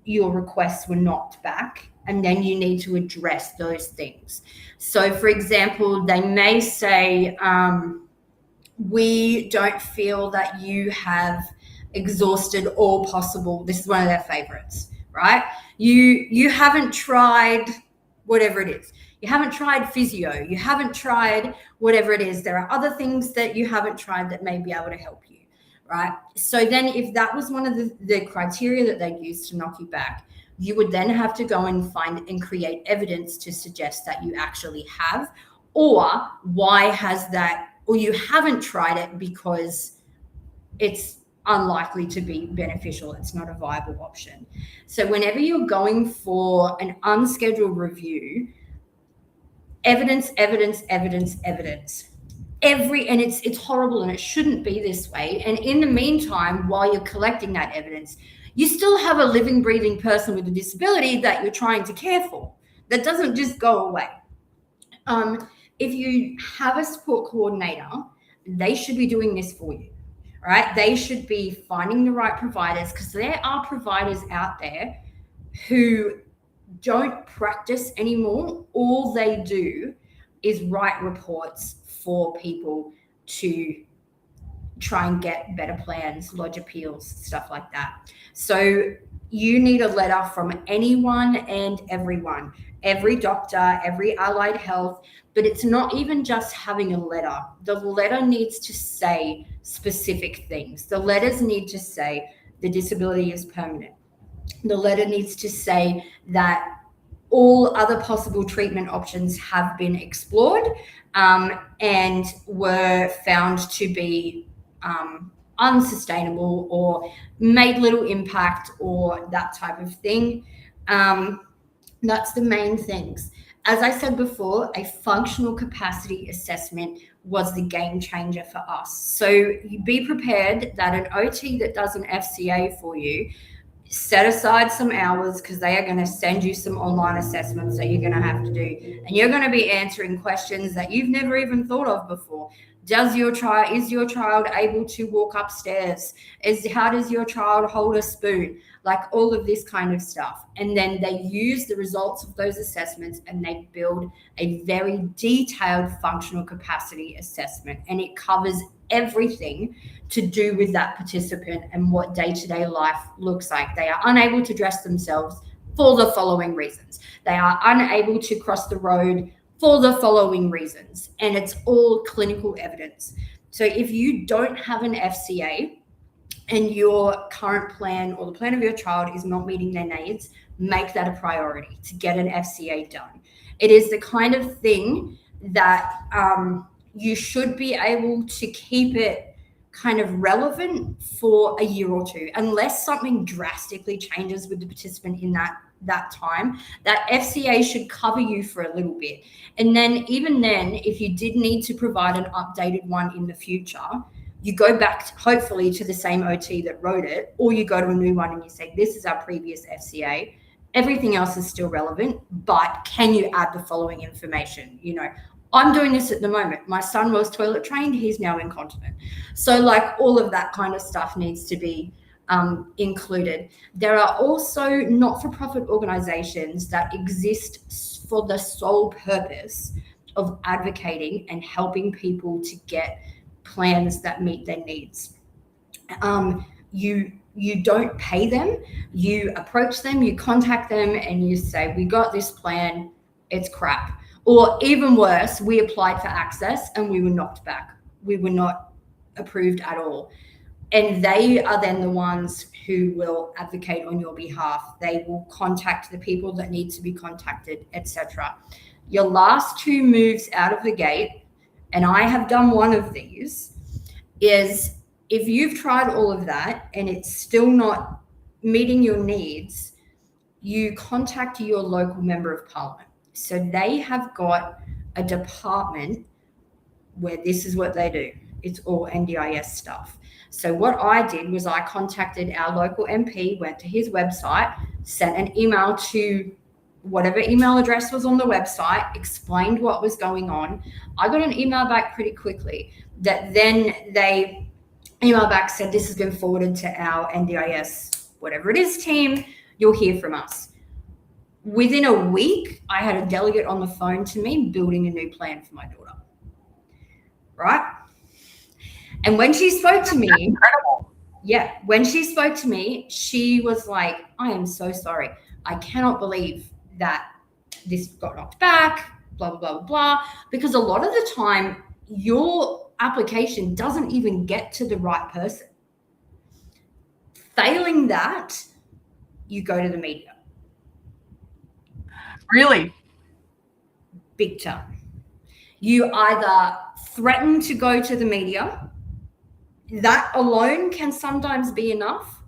your requests were knocked back, and then you need to address those things. So for example, they may say, we don't feel that you have exhausted all possible, this is one of their favorites, right? You haven't tried whatever it is. You haven't tried physio. You haven't tried whatever it is. There are other things that you haven't tried that may be able to help you, right? So then if that was one of the criteria that they used to knock you back, you would then have to go and find and create evidence to suggest that you actually have, or why has that, or you haven't tried it because it's unlikely to be beneficial. It's not a viable option. So whenever you're going for an unscheduled review, evidence. And it's horrible and it shouldn't be this way. And in the meantime, while you're collecting that evidence, you still have a living, breathing person with a disability that you're trying to care for. That doesn't just go away. If you have a support coordinator, they should be doing this for you. Right? They should be finding the right providers, because there are providers out there who don't practice anymore. All they do is write reports for people to try and get better plans, lodge appeals, stuff like that. So you need a letter from anyone and everyone, every doctor, every allied health, but it's not even just having a letter. The letter needs to say specific things. The letters need to say the disability is permanent. The letter needs to say that all other possible treatment options have been explored and were found to be unsustainable or made little impact or that type of thing. That's the main things. As I said before, a functional capacity assessment was the game changer for us. So you be prepared that an OT that does an FCA for you, set aside some hours because they are going to send you some online assessments that you're going to have to do. And you're going to be answering questions that you've never even thought of before. Is your child able to walk upstairs? How does your child hold a spoon? Like all of this kind of stuff. And then they use the results of those assessments and they build a very detailed functional capacity assessment. And it covers everything to do with that participant and what day-to-day life looks like. They are unable to dress themselves for the following reasons. They are unable to cross the road for the following reasons. And it's all clinical evidence. So if you don't have an FCA and your current plan or the plan of your child is not meeting their needs, make that a priority to get an FCA done. It is the kind of thing that you should be able to keep it kind of relevant for a year or two, unless something drastically changes with the participant in that time. That FCA should cover you for a little bit. And then even then, if you did need to provide an updated one in the future, you go back hopefully to the same OT that wrote it, or you go to a new one and you say, this is our previous FCA. Everything else is still relevant, but can you add the following information? You know, I'm doing this at the moment. My son was toilet trained. He's now incontinent. So like all of that kind of stuff needs to be included. There are also not-for-profit organizations that exist for the sole purpose of advocating and helping people to get plans that meet their needs. You don't pay them. You approach them, you contact them, and you say, we got this plan, it's crap. Or even worse, we applied for access and we were knocked back. We were not approved at all. And they are then the ones who will advocate on your behalf. They will contact the people that need to be contacted, etc. Your last two moves out of the gate, and I have done one of these, is if you've tried all of that and it's still not meeting your needs, you contact your local member of parliament. So they have got a department where this is what they do. It's all NDIS stuff. So what I did was I contacted our local MP, went to his website, sent an email to whatever email address was on the website, explained what was going on. I got an email back pretty quickly that then they emailed back, said this has been forwarded to our NDIS, whatever it is team, you'll hear from us. Within a week, I had a delegate on the phone to me building a new plan for my daughter. Right? And when she spoke to me, incredible. Yeah, when she spoke to me, she was like, I am so sorry. I cannot believe that this got knocked back, blah, blah, blah, blah. Because a lot of the time, your application doesn't even get to the right person. Failing that, you go to the media. Really? Big time. You either threaten to go to the media. That alone can sometimes be enough.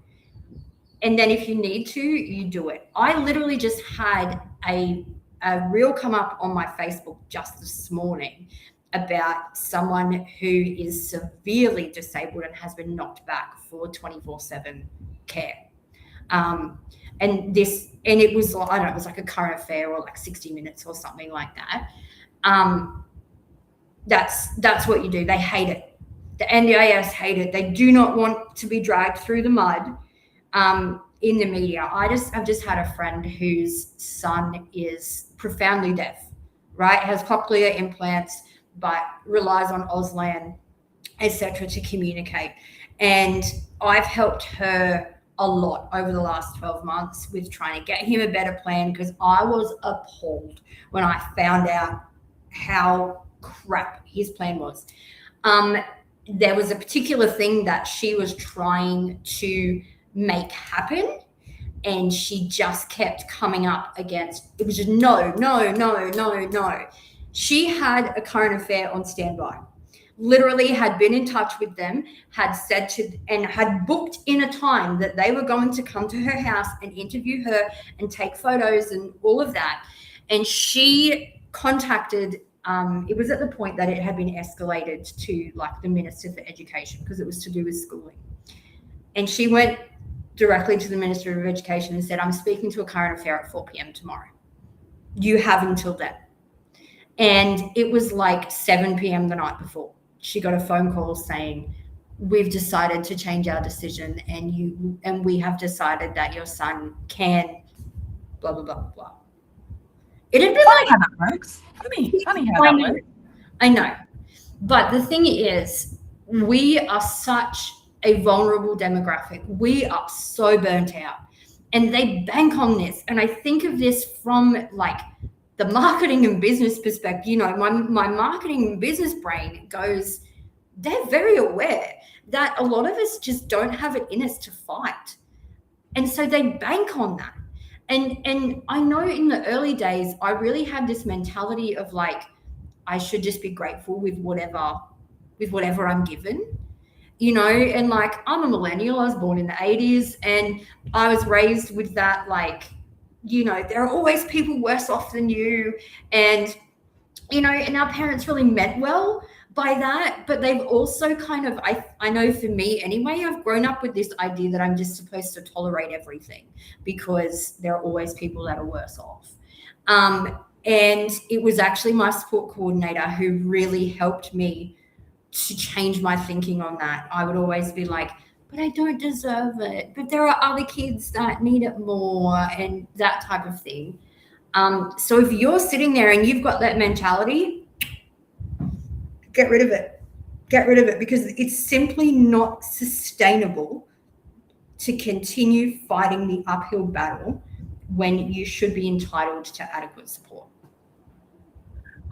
And then if you need to, you do it. I literally just had a reel come up on my Facebook just this morning about someone who is severely disabled and has been knocked back for 24/7 care. And it was, I don't know, it was like a current affair or like 60 Minutes or something like that. That's what you do. They hate it. The NDIS hate it. They do not want to be dragged through the mud in the media. I've just had a friend whose son is profoundly deaf, right? Has cochlear implants, but relies on Auslan, etc., to communicate. And I've helped her a lot over the last 12 months with trying to get him a better plan, because I was appalled when I found out how crap his plan was. There was a particular thing that she was trying to make happen, and she just kept coming up against, it was just no. She had a current affair on standby. literally had been in touch with them, had said and had booked in a time that they were going to come to her house and interview her and take photos and all of that. And she contacted, it was at the point that it had been escalated to like the Minister for Education because it was to do with schooling. And she went directly to the Minister of Education and said, I'm speaking to a current affair at 4 p.m. tomorrow. You have until then. And it was like 7 p.m. the night before. She got a phone call saying, we've decided to change our decision and we have decided that your son can blah, blah, blah, blah. It had been funny how that works. Funny how that works. I know. But the thing is, we are such a vulnerable demographic. We are so burnt out. And they bank on this. And I think of this from like the marketing and business perspective. You know, my marketing and business brain goes, they're very aware that a lot of us just don't have it in us to fight. And so they bank on that. And I know in the early days, I really had this mentality of like, I should just be grateful with whatever I'm given, you know, and like, I'm a millennial. I was born in the 80s and I was raised with that, like, you know, there are always people worse off than you. And, you know, and our parents really meant well by that, but they've also kind of, I know for me anyway, I've grown up with this idea that I'm just supposed to tolerate everything because there are always people that are worse off. And it was actually my support coordinator who really helped me to change my thinking on that. I would always be like, but I don't deserve it. But there are other kids that need it more and that type of thing. So if you're sitting there and you've got that mentality, get rid of it. Get rid of it because it's simply not sustainable to continue fighting the uphill battle when you should be entitled to adequate support.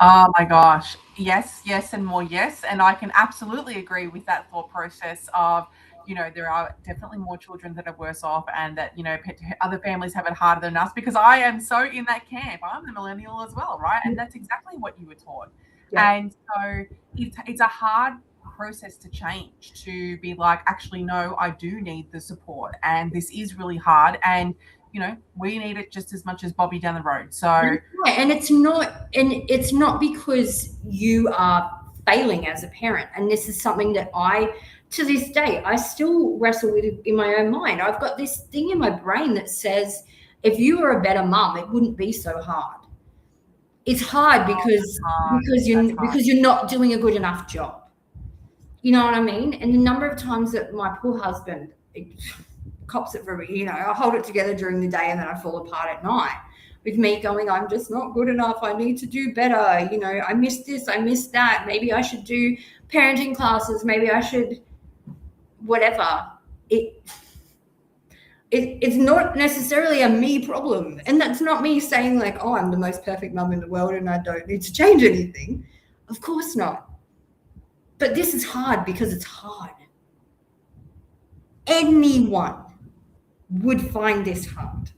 Oh my gosh. Yes, and more yes. And I can absolutely agree with that thought process of, you know, there are definitely more children that are worse off and that, you know, other families have it harder than us because I am so in that camp. I'm the millennial as well, right? And that's exactly what you were taught. Yeah. And so it's a hard process to change, to be like, actually, no, I do need the support and this is really hard. And, you know, we need it just as much as Bobby down the road. So, and it's not because you are failing as a parent. And this is something that to this day, I still wrestle with in my own mind. I've got this thing in my brain that says, if you were a better mum, it wouldn't be so hard. It's hard because you're not doing a good enough job. You know what I mean? And the number of times that my poor husband cops it for me, you know, I hold it together during the day and then I fall apart at night with me going, I'm just not good enough. I need to do better. You know, I missed this, I missed that. Maybe I should do parenting classes. Maybe I should whatever. It's not necessarily a me problem. And that's not me saying like, oh, I'm the most perfect mum in the world and I don't need to change anything. Of course not. But this is hard because it's hard. Anyone would find this hard.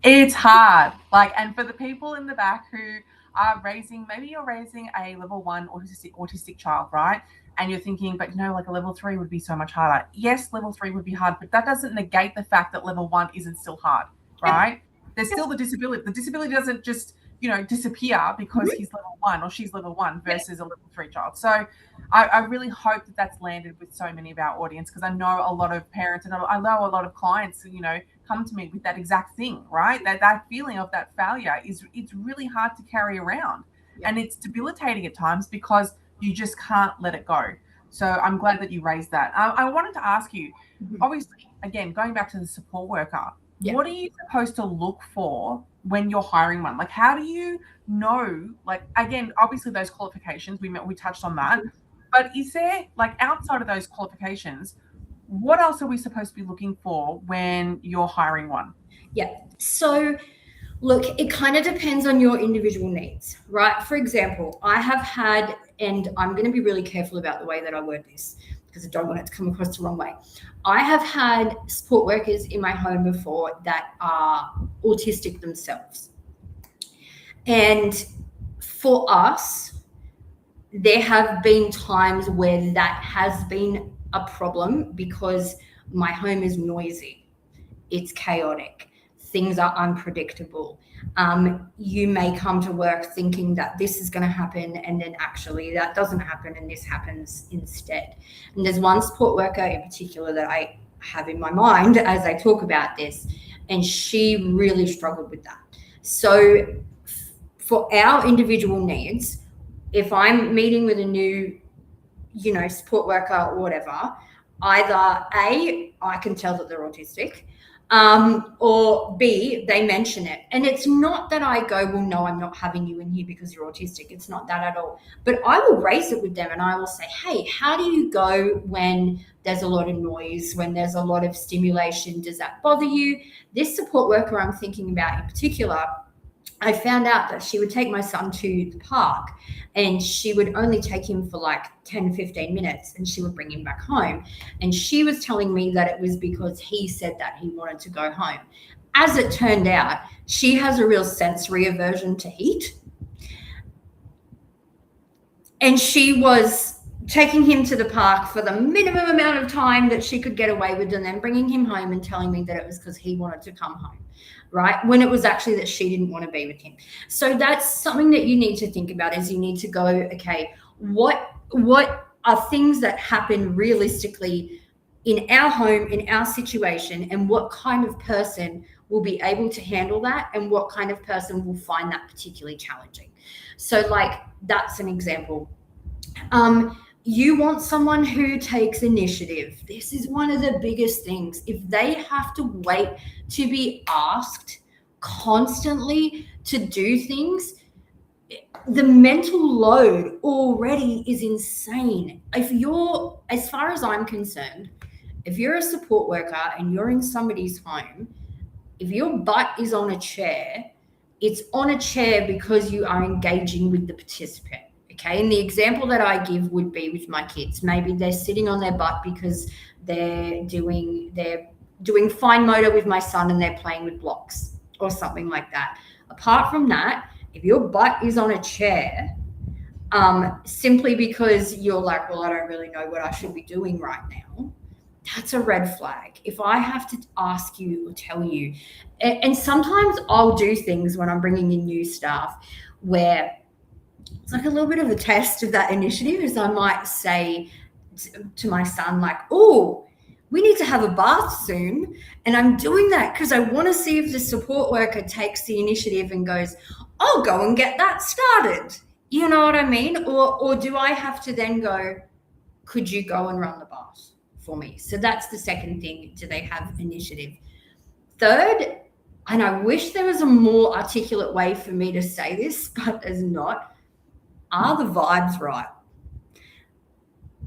It's hard. Like, and for the people in the back who are maybe you're raising a level 1 autistic child, right? And you're thinking, but you know, like a level 3 would be so much harder. Yes, level 3 would be hard, but that doesn't negate the fact that level 1 isn't still hard, right? There's still the disability. The disability doesn't just, you know, disappear because he's level 1 or she's level 1 versus a level 3 child. So I really hope that that's landed with so many of our audience, because I know a lot of parents and I know a lot of clients, you know, come to me with that exact thing, right? That feeling of that failure it's really hard to carry around. And it's debilitating at times because you just can't let it go. So I'm glad that you raised that. I wanted to ask you, obviously, again, going back to the support worker, what are you supposed to look for when you're hiring one? Like, how do you know, like, again, obviously those qualifications, we touched on that, but is there, like, outside of those qualifications, what else are we supposed to be looking for when you're hiring one? Yeah. So look, it kind of depends on your individual needs, right? For example, I have had, and I'm going to be really careful about the way that I word this because I don't want it to come across the wrong way. I have had support workers in my home before that are autistic themselves. And for us, there have been times where that has been a problem because my home is noisy, it's chaotic, things are unpredictable. You may come to work thinking that this is going to happen, and then actually that doesn't happen and this happens instead. And there's one support worker in particular that I have in my mind as I talk about this, and she really struggled with that. So for our individual needs, if I'm meeting with a new, support worker or whatever, either A, I can tell that they're autistic, or B, they mention it. And it's not that I go, well, no, I'm not having you in here because you're autistic. It's not that at all. But I will raise it with them and I will say, hey, how do you go when there's a lot of noise, when there's a lot of stimulation? Does that bother you? This support worker I'm thinking about in particular, I found out that she would take my son to the park and she would only take him for like 10, 15 minutes and she would bring him back home. And she was telling me that it was because he said that he wanted to go home. As it turned out, she has a real sensory aversion to heat. And she was taking him to the park for the minimum amount of time that she could get away with, and then bringing him home and telling me that it was because he wanted to come home, right? When it was actually that she didn't want to be with him. So that's something that you need to think about, is you need to go, okay, what are things that happen realistically in our home, in our situation, and what kind of person will be able to handle that, and what kind of person will find that particularly challenging. So like, that's an example. You want someone who takes initiative. This is one of the biggest things. If they have to wait to be asked constantly to do things, the mental load already is insane. As far as I'm concerned, if you're a support worker and you're in somebody's home, if your butt is on a chair, it's on a chair because you are engaging with the participant. Okay, and the example that I give would be with my kids. Maybe they're sitting on their butt because they're doing fine motor with my son and they're playing with blocks or something like that. Apart from that, if your butt is on a chair, simply because you're like, well, I don't really know what I should be doing right now, that's a red flag. If I have to ask you or tell you, and sometimes I'll do things when I'm bringing in new staff where it's like a little bit of a test of that initiative, as I might say to my son, like, oh, we need to have a bath soon. And I'm doing that because I want to see if the support worker takes the initiative and goes, I'll go and get that started. You know what I mean? Or do I have to then go, could you go and run the bath for me? So that's the second thing. Do they have initiative? Third, and I wish there was a more articulate way for me to say this, but there's not, are the vibes right?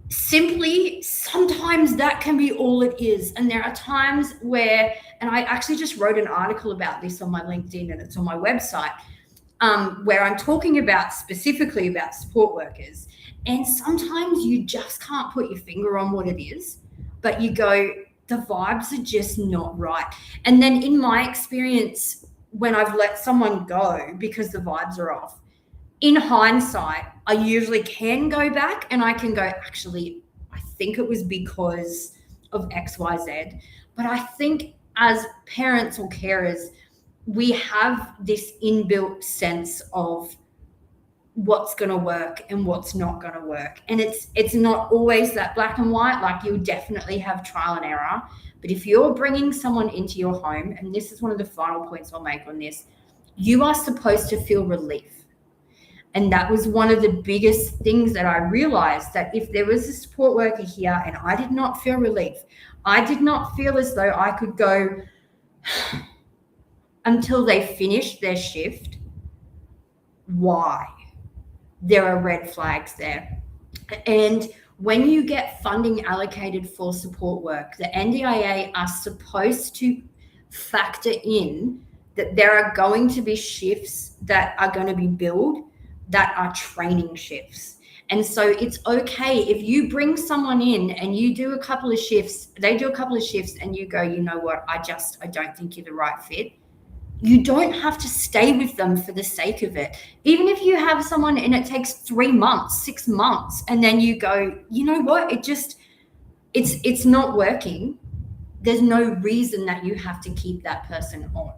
Simply, sometimes that can be all it is. And there are times where, and I actually just wrote an article about this on my LinkedIn and it's on my website, where I'm talking about specifically about support workers. And sometimes you just can't put your finger on what it is, but you go, the vibes are just not right. And then in my experience, when I've let someone go because the vibes are off, in hindsight, I usually can go back and I can go, actually, I think it was because of X, Y, Z. But I think as parents or carers, we have this inbuilt sense of what's going to work and what's not going to work. And it's not always that black and white. Like, you'll definitely have trial and error. But if you're bringing someone into your home, and this is one of the final points I'll make on this, you are supposed to feel relief. And that was one of the biggest things that I realized, that if there was a support worker here and I did not feel relief, I did not feel as though I could go until they finished their shift. Why? There are red flags there. And when you get funding allocated for support work, the NDIA are supposed to factor in that there are going to be shifts that are going to be billed that are training shifts. And so it's okay if you bring someone in and you do a couple of shifts, they do a couple of shifts and you go, you know what, I don't think you're the right fit. You don't have to stay with them for the sake of it. Even if you have someone and it takes 3 months, 6 months, and then you go, you know what, it's not working. There's no reason that you have to keep that person on.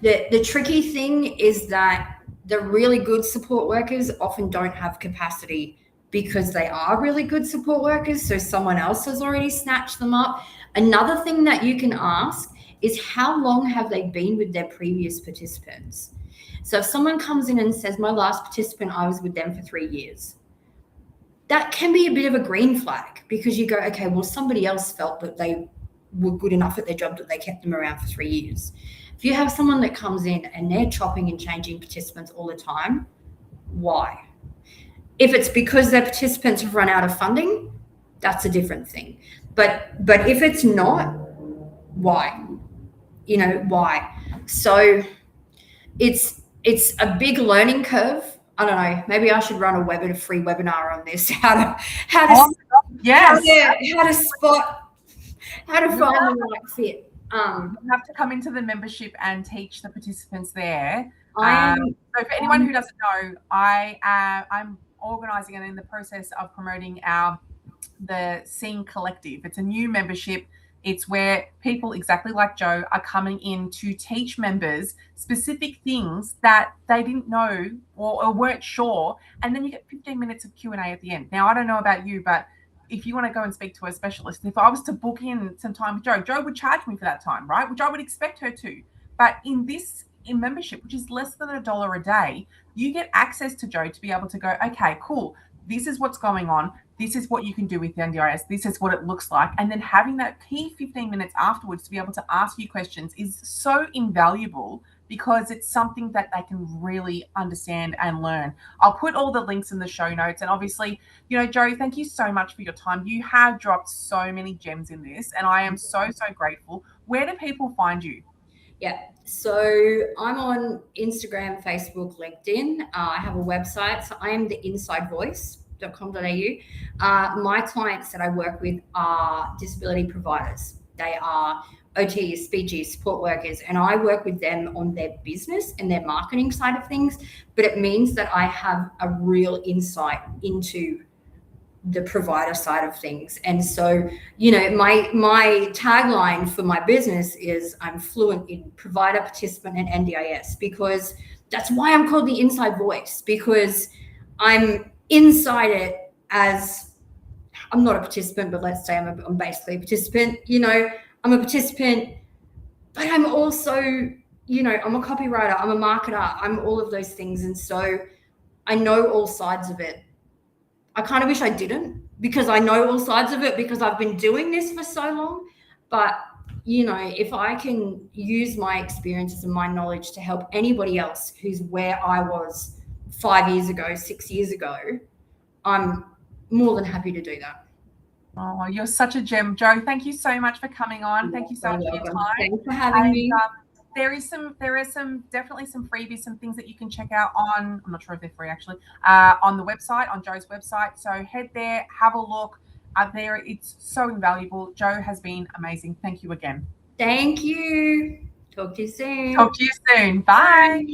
The tricky thing is that the really good support workers often don't have capacity because they are really good support workers, so someone else has already snatched them up. Another thing that you can ask is how long have they been with their previous participants? So if someone comes in and says, my last participant, I was with them for 3 years, that can be a bit of a green flag, because you go, okay, well, somebody else felt that they were good enough at their job that they kept them around for 3 years. If you have someone that comes in and they're chopping and changing participants all the time, why? If it's because their participants have run out of funding, that's a different thing. But if it's not, why? Why? So it's a big learning curve. I don't know. Maybe I should run a free webinar on this. How to find the right fit. You have to come into the membership and teach the participants there. So for anyone who doesn't know, I'm organising and in the process of promoting the Sing Collective. It's a new membership. It's where people exactly like Joe are coming in to teach members specific things that they didn't know or weren't sure. And then you get 15 minutes of Q&A at the end. Now, I don't know about you, but if you want to go and speak to a specialist, if I was to book in some time with Joe would charge me for that time, right? Which I would expect her to. But in membership, which is less than $1 a day, you get access to Joe to be able to go, okay, cool. This is what's going on. This is what you can do with the NDIS. This is what it looks like. And then having that key 15 minutes afterwards to be able to ask you questions is so invaluable, because it's something that they can really understand and learn. I'll put all the links in the show notes. And obviously, Joe, thank you so much for your time. You have dropped so many gems in this, and I am so, so grateful. Where do people find you? Yeah, so I'm on Instagram, Facebook, LinkedIn. I have a website. So I am theinsidevoice.com.au. My clients that I work with are disability providers. They are OTs, speechies, support workers, and I work with them on their business and their marketing side of things. But it means that I have a real insight into the provider side of things. And so, my tagline for my business is I'm fluent in provider, participant, and NDIS, because that's why I'm called the inside voice, because I'm inside it as, I'm not a participant, but let's say I'm basically a participant. I'm a participant, but I'm also, I'm a copywriter, I'm a marketer, I'm all of those things. And so I know all sides of it. I kind of wish I didn't, because I know all sides of it, because I've been doing this for so long. But, if I can use my experiences and my knowledge to help anybody else who's where I was 5 years ago, 6 years ago, I'm more than happy to do that. Oh, you're such a gem, Joe. Thank you so much for coming on. Thank you so much for your time. Thanks for having me. There is definitely some freebies, some things that you can check out on, I'm not sure if they're free actually, on the website, on Joe's website. So head there, have a look there. It's so invaluable. Joe has been amazing. Thank you again. Thank you. Talk to you soon. Bye.